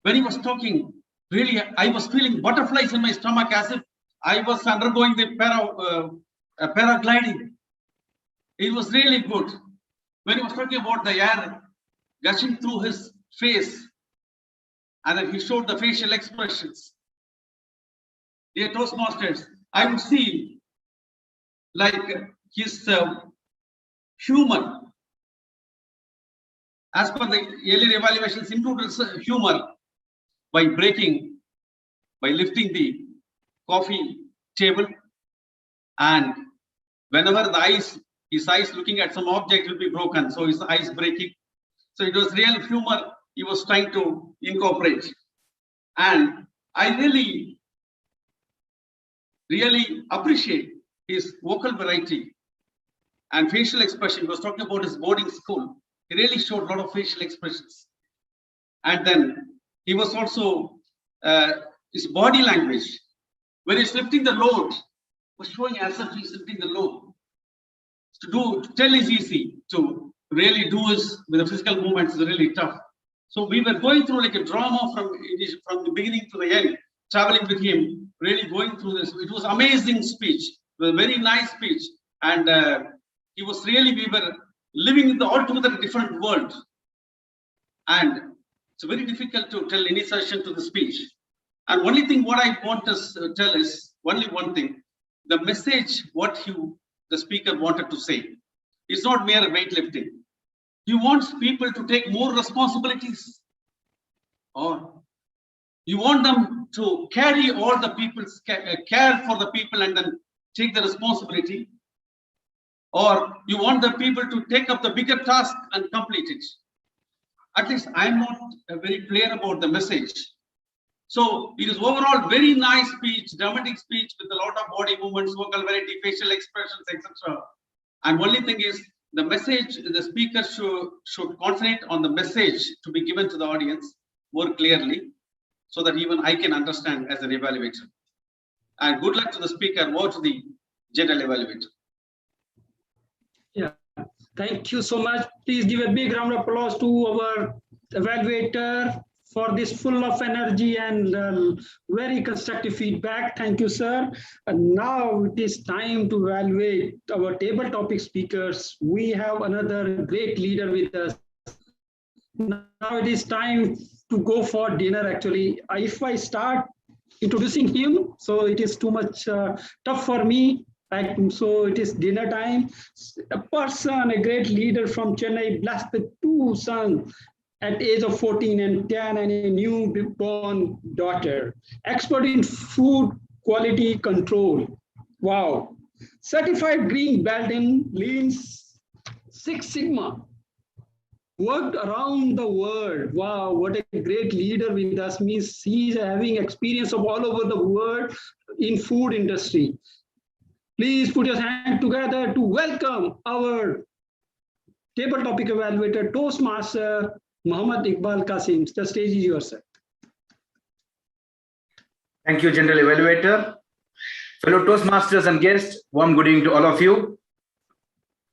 When he was talking, really, I was feeling butterflies in my stomach as if I was undergoing the paragliding. It was really good. when he was talking about the air gushing through his face, and then he showed the facial expressions. Dear Toastmasters, I would see like his humor, as per the earlier evaluations, included humor by lifting the coffee table, and whenever his eyes looking at some object will be broken, so his eyes breaking. So it was real humor he was trying to incorporate. And I really appreciate his vocal variety and facial expression. He was talking about his boarding school. He really showed a lot of facial expressions. And then he was also, his body language, when he's lifting the load, was showing as if he's lifting the load. To tell is easy, to really do is with the physical movements is really tough. So we were going through like a drama from the beginning to the end, traveling with him, really going through this. It was amazing speech, it was a very nice speech. And we were living in the altogether different world. And it's very difficult to tell any session to the speech. And only thing what I want to tell is only one thing, the message what the speaker wanted to say. It's not mere weightlifting. You want people to take more responsibilities, or you want them to carry all the people's care for the people and then take the responsibility, or you want the people to take up the bigger task and complete it. At least I'm not very clear about the message. So it is overall very nice speech, dramatic speech with a lot of body movements, vocal variety, facial expressions, etc. And only thing is the message, the speaker should concentrate on the message to be given to the audience more clearly, so that even I can understand as an evaluator. And good luck to the speaker or to the general evaluator. Yeah, thank you so much. Please give a big round of applause to our evaluator for this full of energy and very constructive feedback. Thank you, sir. And now it is time to evaluate our table topic speakers. We have another great leader with us. Now it is time to go for dinner, actually. If I start introducing him, so it is too much tough for me. So it is dinner time. A person, a great leader from Chennai, blessed with 2 sons at age of 14 and 10 and a newborn daughter. Expert in food quality control. Wow. Certified green belt in Lean Six Sigma. Worked around the world. Wow, what a great leader with us. Means he's having experience of all over the world in food industry. Please put your hand together to welcome our table topic evaluator, Toastmaster, Mohammed Iqbal Qasim. The stage is yours, sir. Thank you, General Evaluator. Fellow Toastmasters and guests, warm good evening to all of you.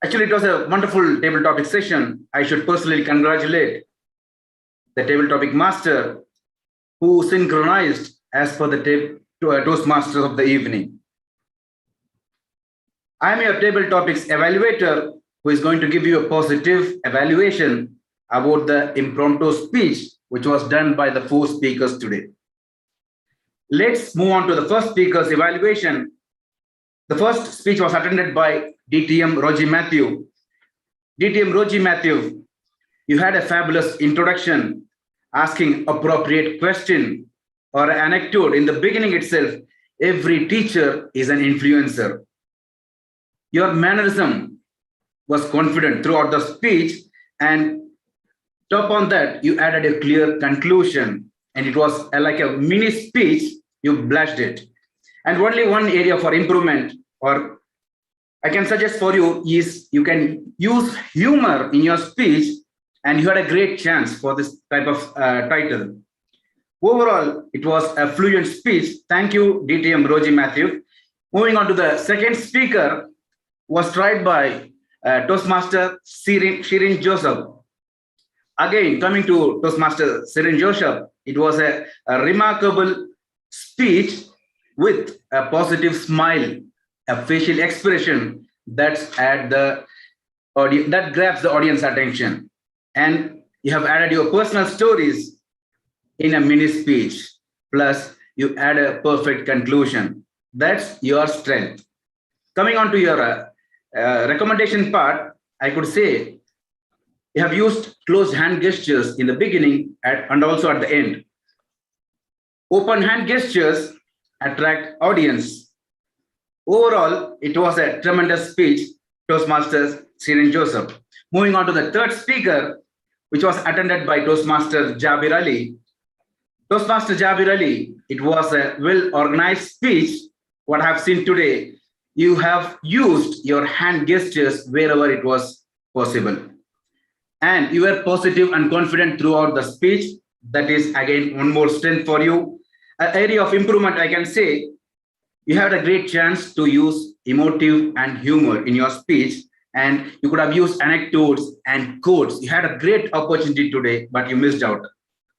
Actually, it was a wonderful table topic session. I should personally congratulate the table topic master who synchronized as per the Toastmasters of the evening. I am your table topics evaluator who is going to give you a positive evaluation about the impromptu speech which was done by the 4 speakers today. Let's move on to the first speaker's evaluation. The first speech was attended by DTM Roji Matthew. DTM Roji Matthew, you had a fabulous introduction, asking appropriate question or anecdote. In the beginning itself, every teacher is an influencer. Your mannerism was confident throughout the speech, and top on that, you added a clear conclusion, and it was like a mini speech. You blushed it. And only one area for improvement, or I can suggest for you, is you can use humor in your speech, and you had a great chance for this type of title. Overall, it was a fluent speech. Thank you, DTM Roji Matthew. Moving on to the second speaker, was tried by Toastmaster Shirin Joseph. Again, coming to Toastmaster Shirin Joseph, it was a remarkable speech with a positive smile, a facial expression that's at the that grabs the audience attention. And you have added your personal stories in a mini speech. Plus, you add a perfect conclusion. That's your strength. Coming on to your recommendation part, I could say you have used closed hand gestures in the beginning and also at the end. Open hand gestures attract audience. Overall, it was a tremendous speech, Toastmasters Sirin Joseph. Moving on to the third speaker, which was attended by Toastmaster Jabir Ali. Toastmaster Jabir Ali, it was a well-organized speech. What I have seen today, you have used your hand gestures wherever it was possible. And you were positive and confident throughout the speech. That is, again, one more strength for you. An area of improvement, I can say, you had a great chance to use emotive and humor in your speech, and you could have used anecdotes and quotes. You had a great opportunity today, but you missed out.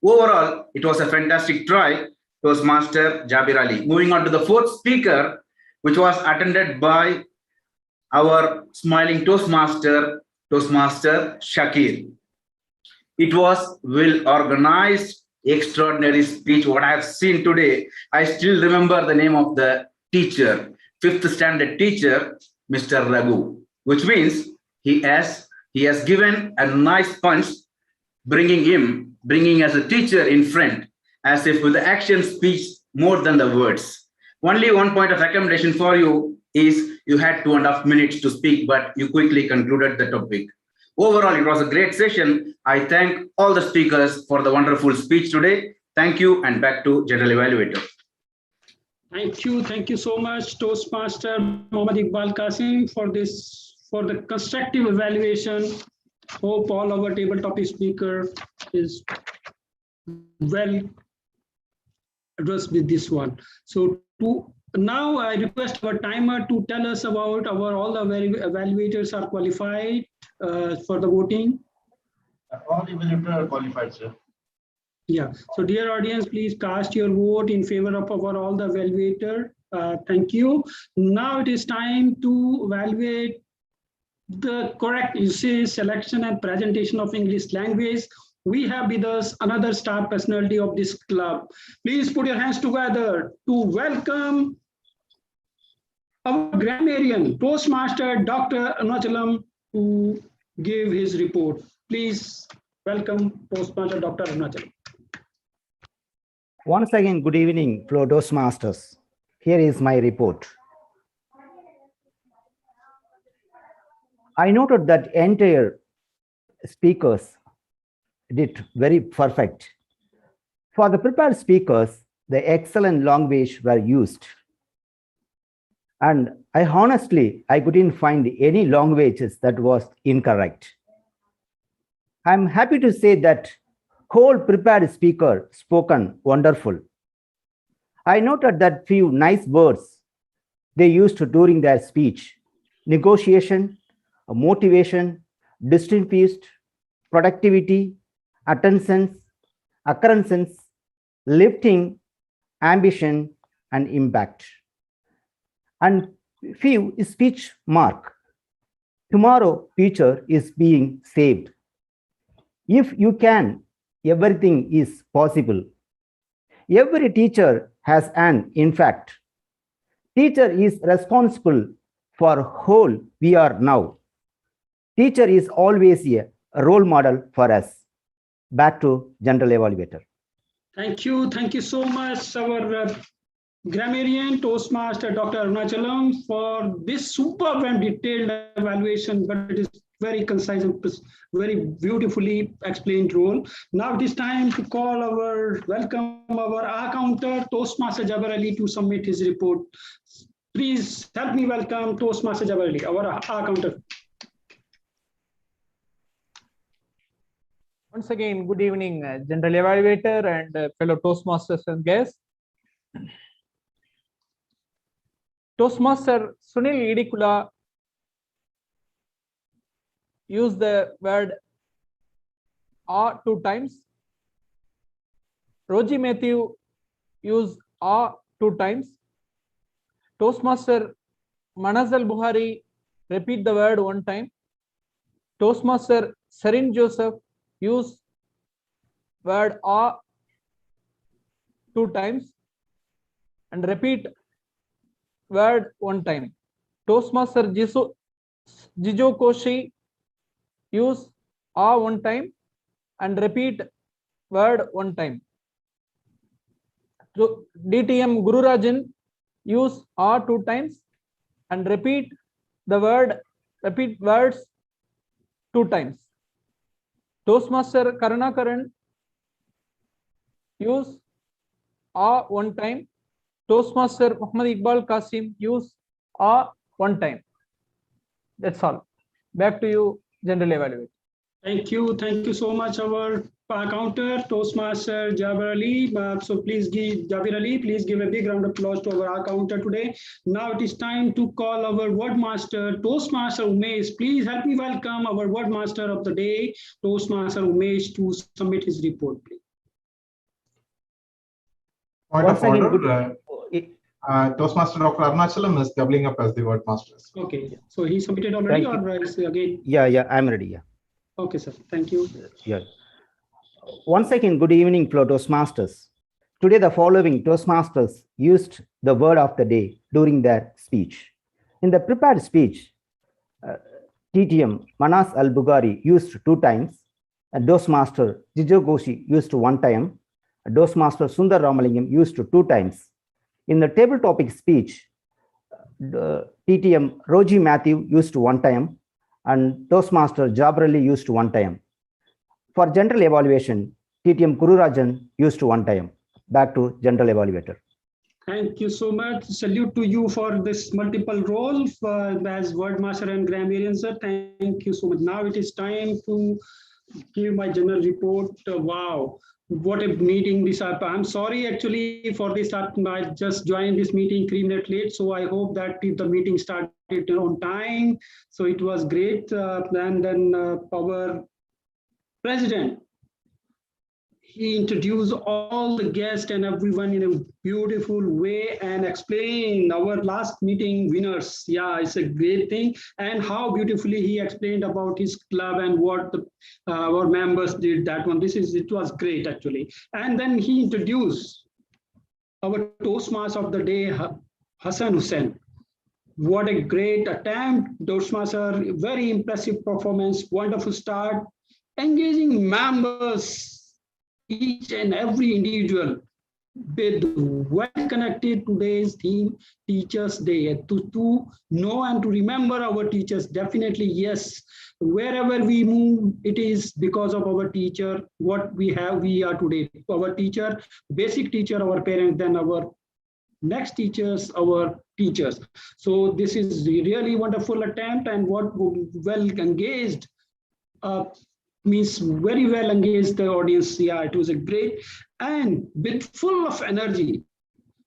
Overall, it was a fantastic try, Toastmaster Jabir Ali. Moving on to the fourth speaker, which was attended by our smiling Toastmaster, Toastmaster Shakir. It was well organized, extraordinary speech. What I have seen today, I still remember the name of the teacher, 5th standard teacher, Mr. Raghu, which means he has given a nice punch, bringing as a teacher in front, as if with the action speaks more than the words. Only one point of recommendation for you is you had 2.5 minutes to speak, but you quickly concluded the topic. Overall, it was a great session. I thank all the speakers for the wonderful speech today. Thank you, and back to General Evaluator. Thank you so much, Toastmaster Mohammed Iqbal Qasim, for the constructive evaluation. Hope all our table topic speaker is well addressed with this one. So now I request our timer to tell us about all the evaluators are qualified for the voting. All evaluators are qualified, sir. Yeah. So dear audience, please cast your vote in favor of all the evaluator. Thank you. Now it is time to evaluate the correct usage, selection, and presentation of English language. We have with us another star personality of this club. Please put your hands together to welcome our grammarian, Toastmaster Dr. Arunachalam, to give his report. Please welcome Toastmaster Dr. Arunachalam. Once again, good evening, fellow Toastmasters. Here is my report. I noted that entire speakers did very perfect. For the prepared speakers, the excellent language were used. And I couldn't find any languages that was incorrect. I'm happy to say that whole prepared speaker spoken wonderful. I noted that few nice words they used during their speech: negotiation, motivation, distinguished, productivity, attention, occurrence, lifting, ambition, and impact. And few speech mark. Tomorrow future is being saved. If you can, everything is possible. Every teacher has an impact. Teacher is responsible for whole we are now. Teacher is always a role model for us. Back to General Evaluator. Thank you so much, our grammarian, Toastmaster Dr. Arunachalam, for this superb and detailed evaluation, but it is very concise and very beautifully explained role. Now it is time to welcome our accountant, Toastmaster Jabir Ali, to submit his report. Please help me welcome Toastmaster Jabir Ali, our accountant. Once again, good evening, General Evaluator and fellow Toastmasters and guests. Toastmaster Sunil Idikula used the word "a" 2 times. Roji Matthew used "a" 2 times. Toastmaster Manazal Buhari repeat the word 1 time. Toastmaster Serin Joseph use word "a" 2 times and repeat word 1 time. Toastmaster Jijo Koshi use "a" 1 time and repeat word 1 time. DTM Gururajan use "a" 2 times and repeat words 2 times. Toastmaster Karunakaran use "a" 1 time. Toastmaster Mohammed Iqbal Qasim use "a" 1 time. That's all. Back to you, General Evaluator. Thank you so much, our counter Toastmaster Jabir Ali. So please give Jabir Ali, please give a big round of applause to our counter today. Now it is time to call our wordmaster, Toastmaster Umesh. Please help me welcome our wordmaster of the day, Toastmaster Umesh, to submit his report, please. Point of order. Toastmaster Dr. Arunachalam is doubling up as the wordmaster. Okay, so he submitted already, or is again? Yeah, I'm ready. Yeah. Okay, sir. Thank you. Yeah. Once again, good evening, Toastmasters. Today, the following Toastmasters used the word of the day during their speech. In the prepared speech, TTM Manas Al-Bukhari used 2 times, and Toastmaster Jijo Goshi used 1 time, and Toastmaster Sundar Ramalingam used 2 times. In the table topic speech, TTM Roji Matthew used 1 time, and Toastmaster Jabir Ali used 1 time. For general evaluation, TTM Gururajan used 1 time. Back to general evaluator. Thank you so much. Salute to you for this multiple role as wordmaster and grammarian, sir. Thank you so much. Now it is time to give my general report. Wow, what a meeting this up. I'm sorry actually for this. I just joined this meeting 3 minutes late, so I hope that the meeting started on time. So it was great. And then our president, he introduced all the guests and everyone in a beautiful way and explained our last meeting winners. Yeah, it's a great thing. And how beautifully he explained about his club and what our members did that one. It was great actually. And then he introduced our Toastmaster of the day, Hassan Hussain. What a great attempt, Toastmaster, very impressive performance, wonderful start, engaging members, each and every individual with well connected today's theme, Teachers Day, to know and to remember our teachers. Definitely, yes, wherever we move, it is because of our teacher, what we are today. Our teacher, basic teacher, our parents, then our next teachers, our teachers. So this is really wonderful attempt, and what well engaged, means very well engaged the audience. Yeah, it was a great and with full of energy.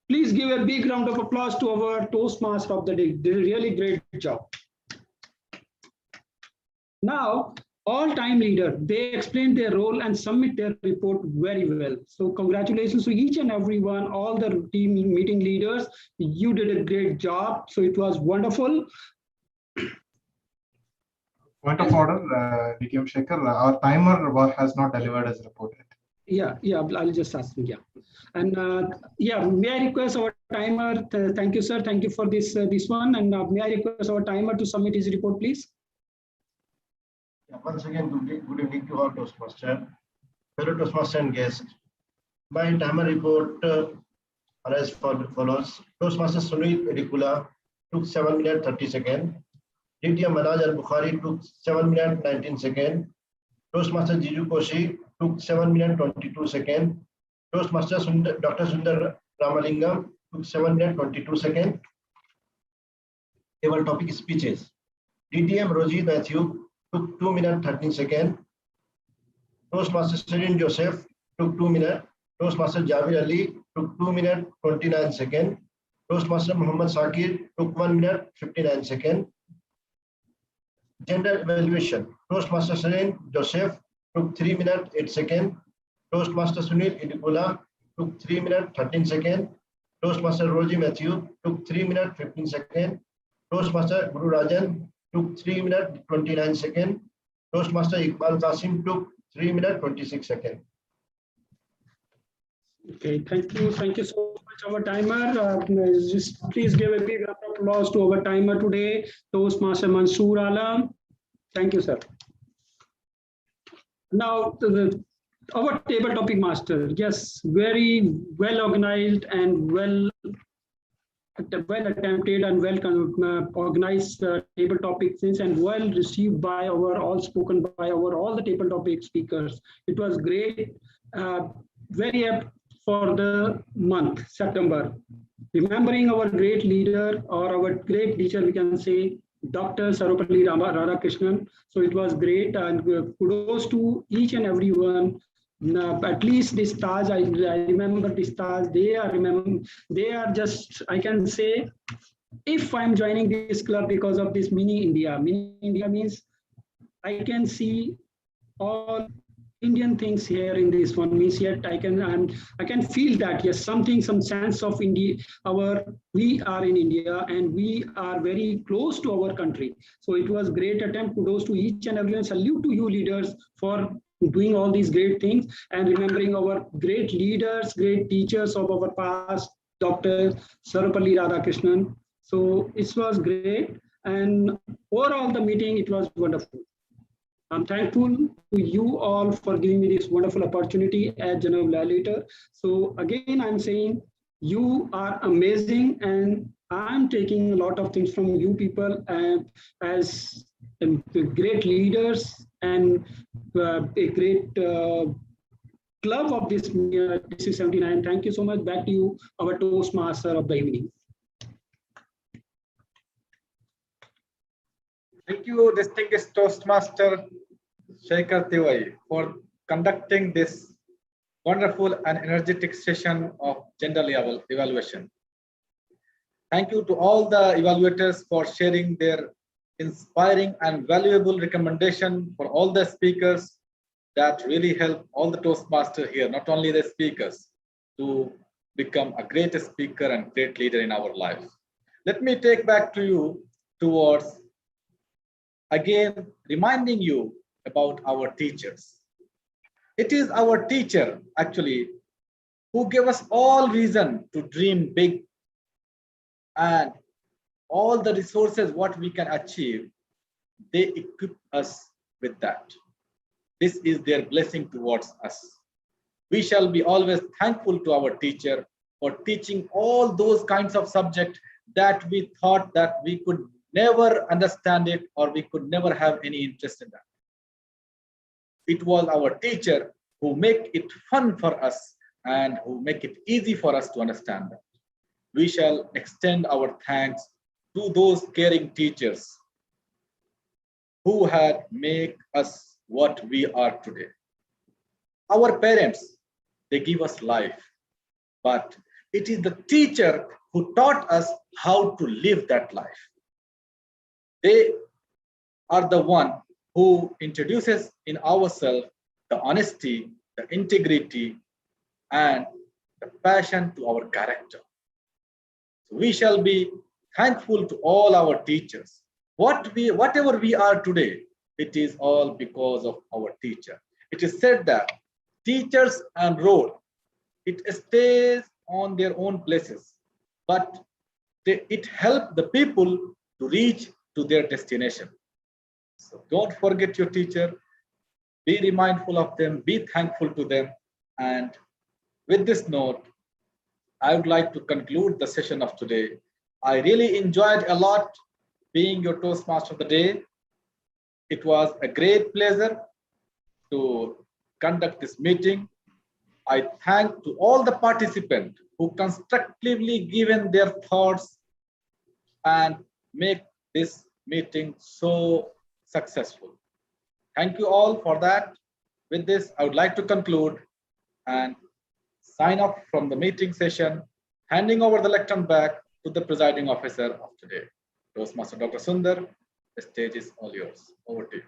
Please give a big round of applause to our Toastmaster of the day. They did a really great job. Now, all time leader, they explained their role and submit their report very well. So congratulations to each and everyone, all the team meeting leaders. You did a great job. So it was wonderful. Point of order, DTM Shakir, our timer has not delivered as reported. Yeah, I'll just ask you. Yeah, and may I request our timer? Thank you, sir. Thank you for this one. And may I request our timer to submit his report, please? Yeah, once again, good evening to all Toastmaster, fellow Toastmaster and guests. My timer report are as follows. Toastmaster Sunil Edikula took 7 minutes 30 seconds. DTM Manaj Al-Bukhari took 7 minutes 19 seconds. Toastmaster Jiju Koshi took 7 minutes 22 seconds. Toastmaster Dr. Sundar Ramalingam took 7 minutes 22 seconds. Table topic speeches. DTM Roji Matthew took 2 minutes 13 seconds. Toastmaster Serin Joseph took 2 minutes. Toastmaster Jabir Ali took 2 minutes 29 seconds. Toastmaster Mohammed Shakir took 1 minute 59 seconds. Gender evaluation. Toastmaster Serin Joseph took 3 minutes 8 seconds. Toastmaster Sunil Idikula took 3 minutes 13 seconds. Toastmaster Roji Matthew took 3 minutes 15 seconds. Toastmaster Guru Rajan took 3 minutes 29 seconds. Toastmaster Iqbal Qasim took 3 minutes 26 seconds. Okay, thank you so much, our timer. Just please give a big round of applause to our timer today, Toastmaster Mansoor Alam. Thank you, sir. Now, our table topic master, yes, very well organized and well attempted and well organized table topic things, and well received by our all the table topic speakers. It was great, very apt for the month September. Remembering our great leader or our great teacher, we can say Dr. Sarvapalli Radhakrishnan. So it was great, and kudos to each and every one. At least this Taj, I remember this Taj. They are just, I can say, if I'm joining this club because of this mini India. Mini India means I can see all Indian things here in this one. Means yet I can feel that yes, some sense of India. We are in India and we are very close to our country. So it was great attempt. Kudos to each and everyone. Salute to you leaders for doing all these great things and remembering our great leaders, great teachers of our past, Dr. Sarvapalli Radhakrishnan. So it was great, and overall the meeting, it was wonderful. I'm thankful to you all for giving me this wonderful opportunity as General Evaluator. So again, I'm saying you are amazing, and I'm taking a lot of things from you people as great leaders and a great club of this District 79. Thank you so much. Back to you, our Toastmaster of the evening. Thank you, distinguished Toastmaster Shakir for conducting this wonderful and energetic session of general evaluation. Thank you to all the evaluators for sharing their inspiring and valuable recommendation for all the speakers that really help all the Toastmasters here, not only the speakers, to become a great speaker and great leader in our lives. Let me take back to you towards, again, reminding you about our teachers. It is our teacher, actually, who gave us all reason to dream big, and all the resources what we can achieve, they equip us with that. This is their blessing towards us. We shall be always thankful to our teacher for teaching all those kinds of subjects that we thought that we could never understand it or we could never have any interest in that. It was our teacher who make it fun for us and who make it easy for us to understand that. We shall extend our thanks to those caring teachers who had made us what we are today. Our parents, they give us life, but it is the teacher who taught us how to live that life. They are the one who introduces in ourselves the honesty, the integrity, and the passion to our character. So we shall be thankful to all our teachers. Whatever we are today, it is all because of our teacher. It is said that teachers and road, it stays on their own places, but it helps the people to reach to their destination. So don't forget your teacher, be mindful of them, be thankful to them. And with this note, I would like to conclude the session of today. I really enjoyed a lot being your Toastmaster of the day. It was a great pleasure to conduct this meeting. I thank to all the participants who constructively given their thoughts and make this meeting so successful. Thank you all for that. With this, I would like to conclude and sign off from the meeting session, handing over the lectern back to the presiding officer of today, Toastmaster Dr. Sundar. The stage is all yours. Over to you.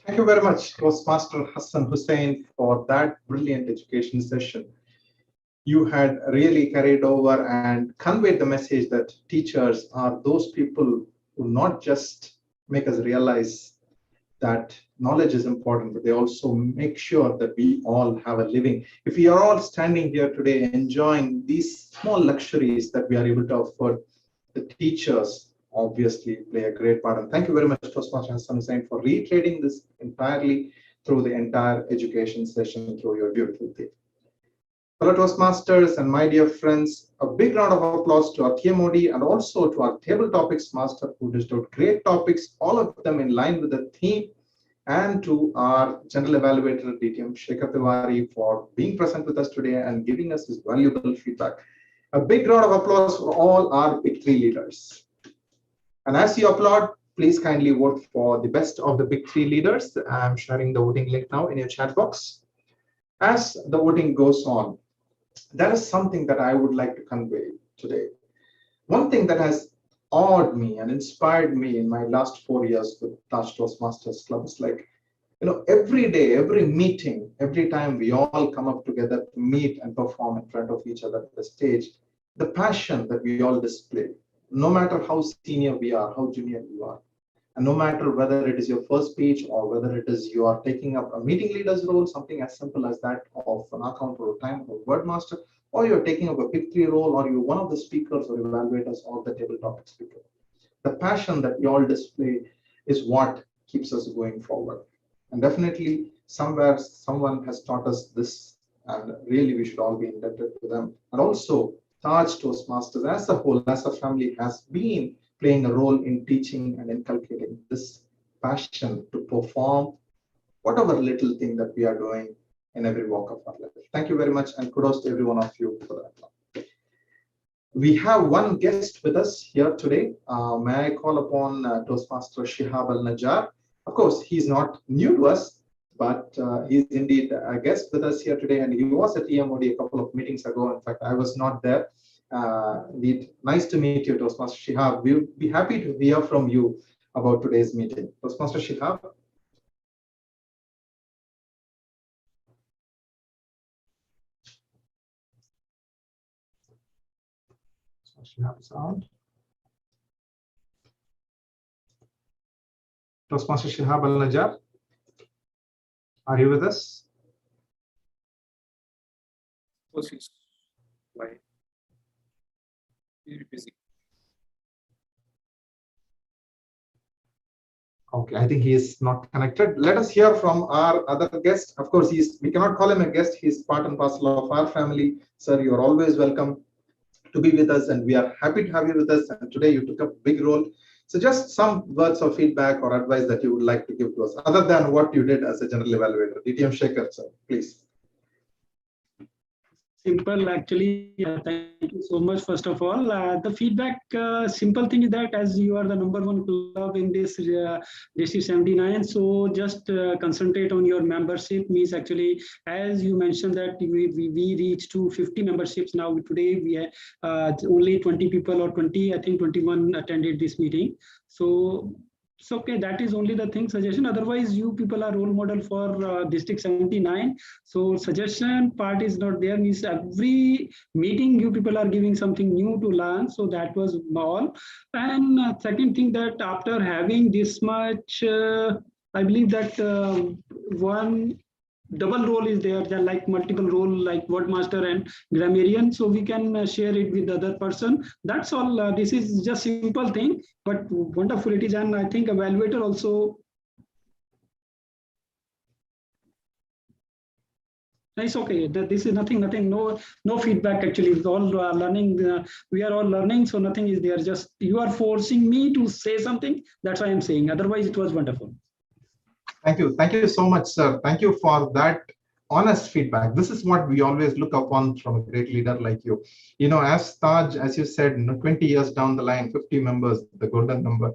Thank you very much, Toastmaster Hassan Hussain, for that brilliant education session. You had really carried over and conveyed the message that teachers are those people who not just make us realize that knowledge is important, but they also make sure that we all have a living. If we are all standing here today enjoying these small luxuries that we are able to afford, the teachers obviously play a great part. And thank you very much, Toastmaster Hussain, for reiterating this entirely through the entire education session through your beautiful theme. Fellow Toastmasters and my dear friends, a big round of applause to our TMOD and also to our table topics master who dished out great topics, all of them in line with the theme, and to our general evaluator DTM Shakir for being present with us today and giving us his valuable feedback. A big round of applause for all our Big Three leaders. And as you applaud, please kindly vote for the best of the Big Three leaders. I'm sharing the voting link now in your chat box. As the voting goes on, that is something that I would like to convey today. One thing that has awed me and inspired me in my last 4 years with Taj Toastmasters Club is like, every day, every meeting, every time we all come up together to meet and perform in front of each other at the stage, the passion that we all display, no matter how senior we are, how junior you are, and no matter whether it is your first speech or whether it is you are taking up a meeting leader's role, something as simple as that of an account or time or word master, or you're taking up a Big Three role, or you're one of the speakers or evaluators or the table topic speaker. The passion that we all display is what keeps us going forward. And definitely somewhere someone has taught us this, and really we should all be indebted to them. And also Taj Toastmasters as a whole, as a family, has been playing a role in teaching and inculcating this passion to perform whatever little thing that we are doing in every walk of our life. Thank you very much, and kudos to every one of you for that. We have one guest with us here today. May I call upon Toastmaster Shihab Al-Najjar. Of course, he's not new to us, but he's indeed a guest with us here today, and he was at EMOD a couple of meetings ago. In fact, I was not there. Indeed, nice to meet you, Toastmaster Shihab. We'll be happy to hear from you about today's meeting. Toastmaster Shihab. Shihab sound. Toastmaster Shihab Al-Najjar, are you with us? Why? He's busy. Okay, I think he is not connected. Let us hear from our other guest. Of course, we cannot call him a guest. He's part and parcel of our family. Sir, you are always welcome to be with us, and we are happy to have you with us. And today you took a big role. So just some words of feedback or advice that you would like to give to us, other than what you did as a general evaluator. DTM Shakir, sir, please. Simple, actually. Thank you so much. First of all, the feedback, simple thing is that as you are the #1 club in this District 79, so just concentrate on your membership. Means actually, as you mentioned that we reached to 50 memberships now. Today we have only 20 people or 20, I think 21 attended this meeting. So it's okay, that is only the thing, suggestion. Otherwise, you people are role model for District 79. So suggestion part is not there. Means every meeting you people are giving something new to learn. So that was all. And second thing, that after having this much, I believe that one double role is there, like multiple role, like word master and grammarian, so we can share it with the other person. That's all. This is just simple thing, but wonderful it is. And I think evaluator also, it's okay. This is nothing, no feedback actually. It's all learning. We are all learning, so nothing is there. Just you are forcing me to say something. That's why I'm saying. Otherwise, it was wonderful. Thank you so much, sir. Thank you for that honest feedback. This is what we always look upon from a great leader like you. As Taj, as you said, 20 years down the line, 50 members, the golden number,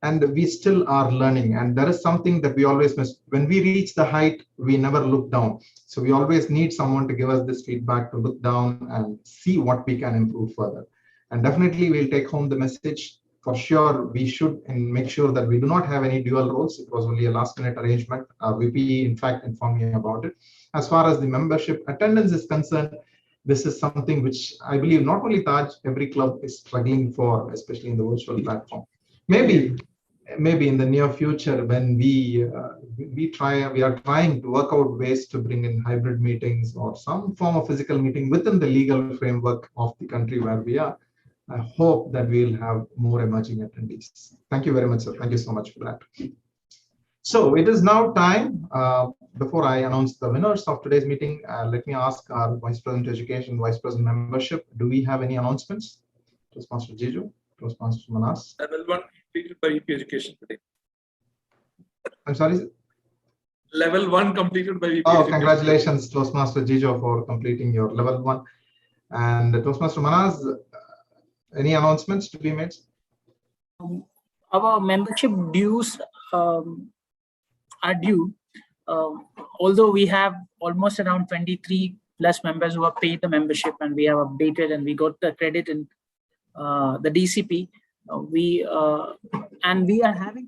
and we still are learning. And there is something that we always miss. When we reach the height, we never look down. So we always need someone to give us this feedback, to look down and see what we can improve further. And definitely we'll take home the message. For sure, we should make sure that we do not have any dual roles. It was only a last-minute arrangement. VP, in fact, informed me about it. As far as the membership attendance is concerned, this is something which I believe not only Taj, every club is struggling for, especially in the virtual platform. Maybe maybe in the near future, when we are trying to work out ways to bring in hybrid meetings or some form of physical meeting within the legal framework of the country where we are. I hope that we'll have more emerging attendees. Thank you very much, sir. Thank you so much for that. So it is now time, before I announce the winners of today's meeting, let me ask our Vice President Education, Vice President Membership, do we have any announcements? Toastmaster Jiju, Toastmaster Manas. Level 1 completed by VP Education today. I'm sorry? Level 1 completed by VP Oh, Education. congratulations, Toastmaster Jijo, for completing your level 1. And Toastmaster Manas, any announcements to be made? Our membership dues are due. Although we have almost around 23 plus members who have paid the membership, and we have updated and we got the credit in the DCP. We are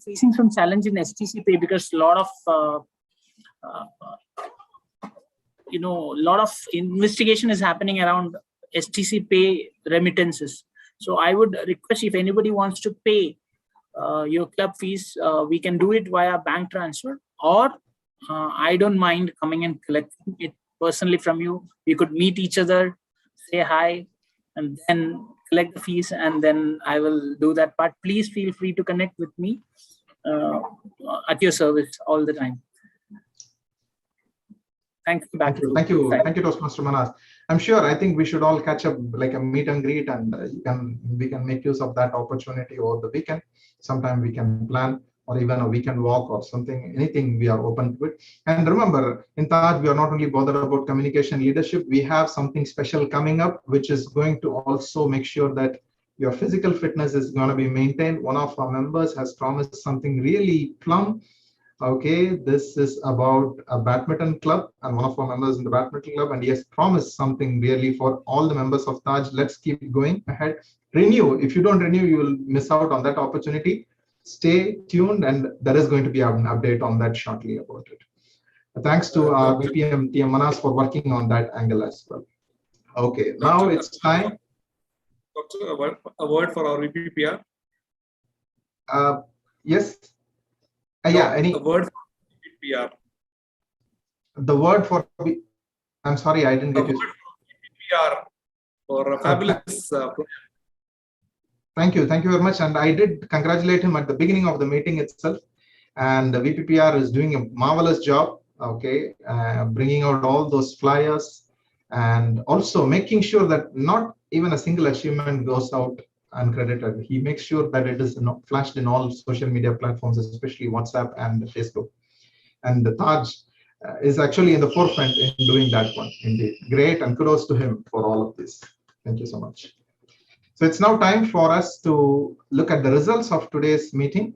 facing some challenge in STC pay because a lot of investigation is happening around STC pay remittances. So I would request, if anybody wants to pay your club fees, we can do it via bank transfer, or I don't mind coming and collecting it personally from you. We could meet each other, say hi, and then collect the fees, and then I will do that part. Please feel free to connect with me at your service all the time. Thank you. Thank you, Toastmaster Manas. I'm sure, I think we should all catch up, like a meet and greet, and we can make use of that opportunity over the weekend. Sometime we can plan, or even a weekend walk or something, anything, we are open to it. And remember, in Taj, we are not only bothered about communication leadership, we have something special coming up, which is going to also make sure that your physical fitness is going to be maintained. One of our members has promised something really plumb. Okay, this is about a badminton club, and one of our members in the badminton club, and he has promised something really for all the members of Taj. Let's keep going ahead. Renew. If you don't renew, you will miss out on that opportunity. Stay tuned, and there is going to be an update on that shortly about it. Thanks to our VPM TM Manas for working on that angle as well. Okay, now it's time. Doctor, a word for our VPPR. Yes. Yeah, a word for VPPR. The word for, I'm sorry, I didn't get you. VPPR for a fabulous program. Thank you very much. And I did congratulate him at the beginning of the meeting itself. And the VPPR is doing a marvelous job. Okay, bringing out all those flyers, and also making sure that not even a single achievement goes out uncredited. He makes sure that it is flashed in all social media platforms, especially WhatsApp and Facebook. And the Taj is actually in the forefront in doing that one. Indeed, great, and kudos to him for all of this. Thank you so much. So it's now time for us to look at the results of today's meeting.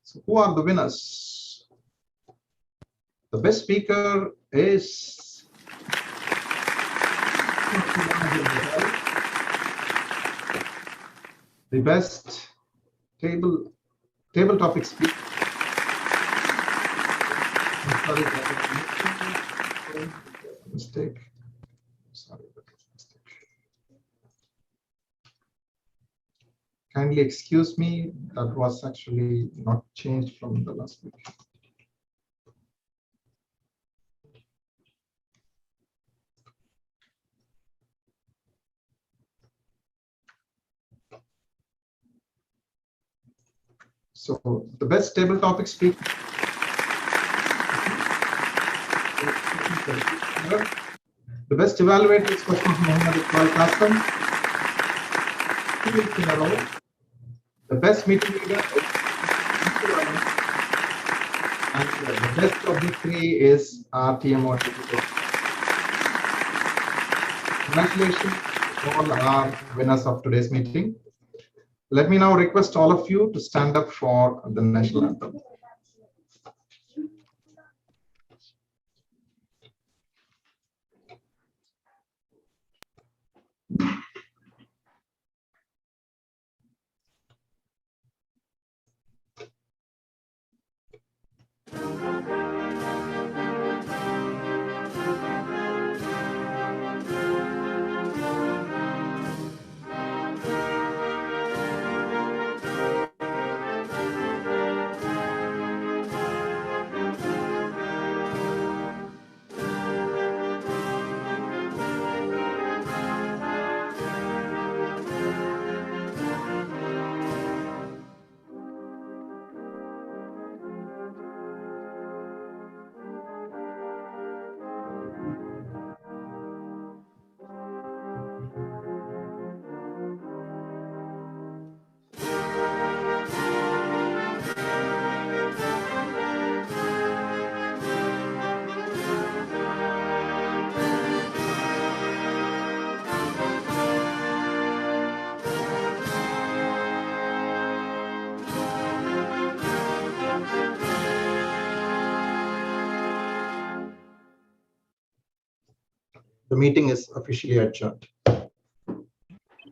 So who are the winners? The best speaker is the best table topic speaker. Sorry, mistake. Sorry, mistake. Kindly excuse me. That was actually not changed from the last week. So the best table topic speaker, the best evaluator is Mohammed in a row. The best meeting leader is and the best of the three is our TMO. Congratulations to all our winners of today's meeting. Let me now request all of you to stand up for the national anthem. The meeting is officially adjourned.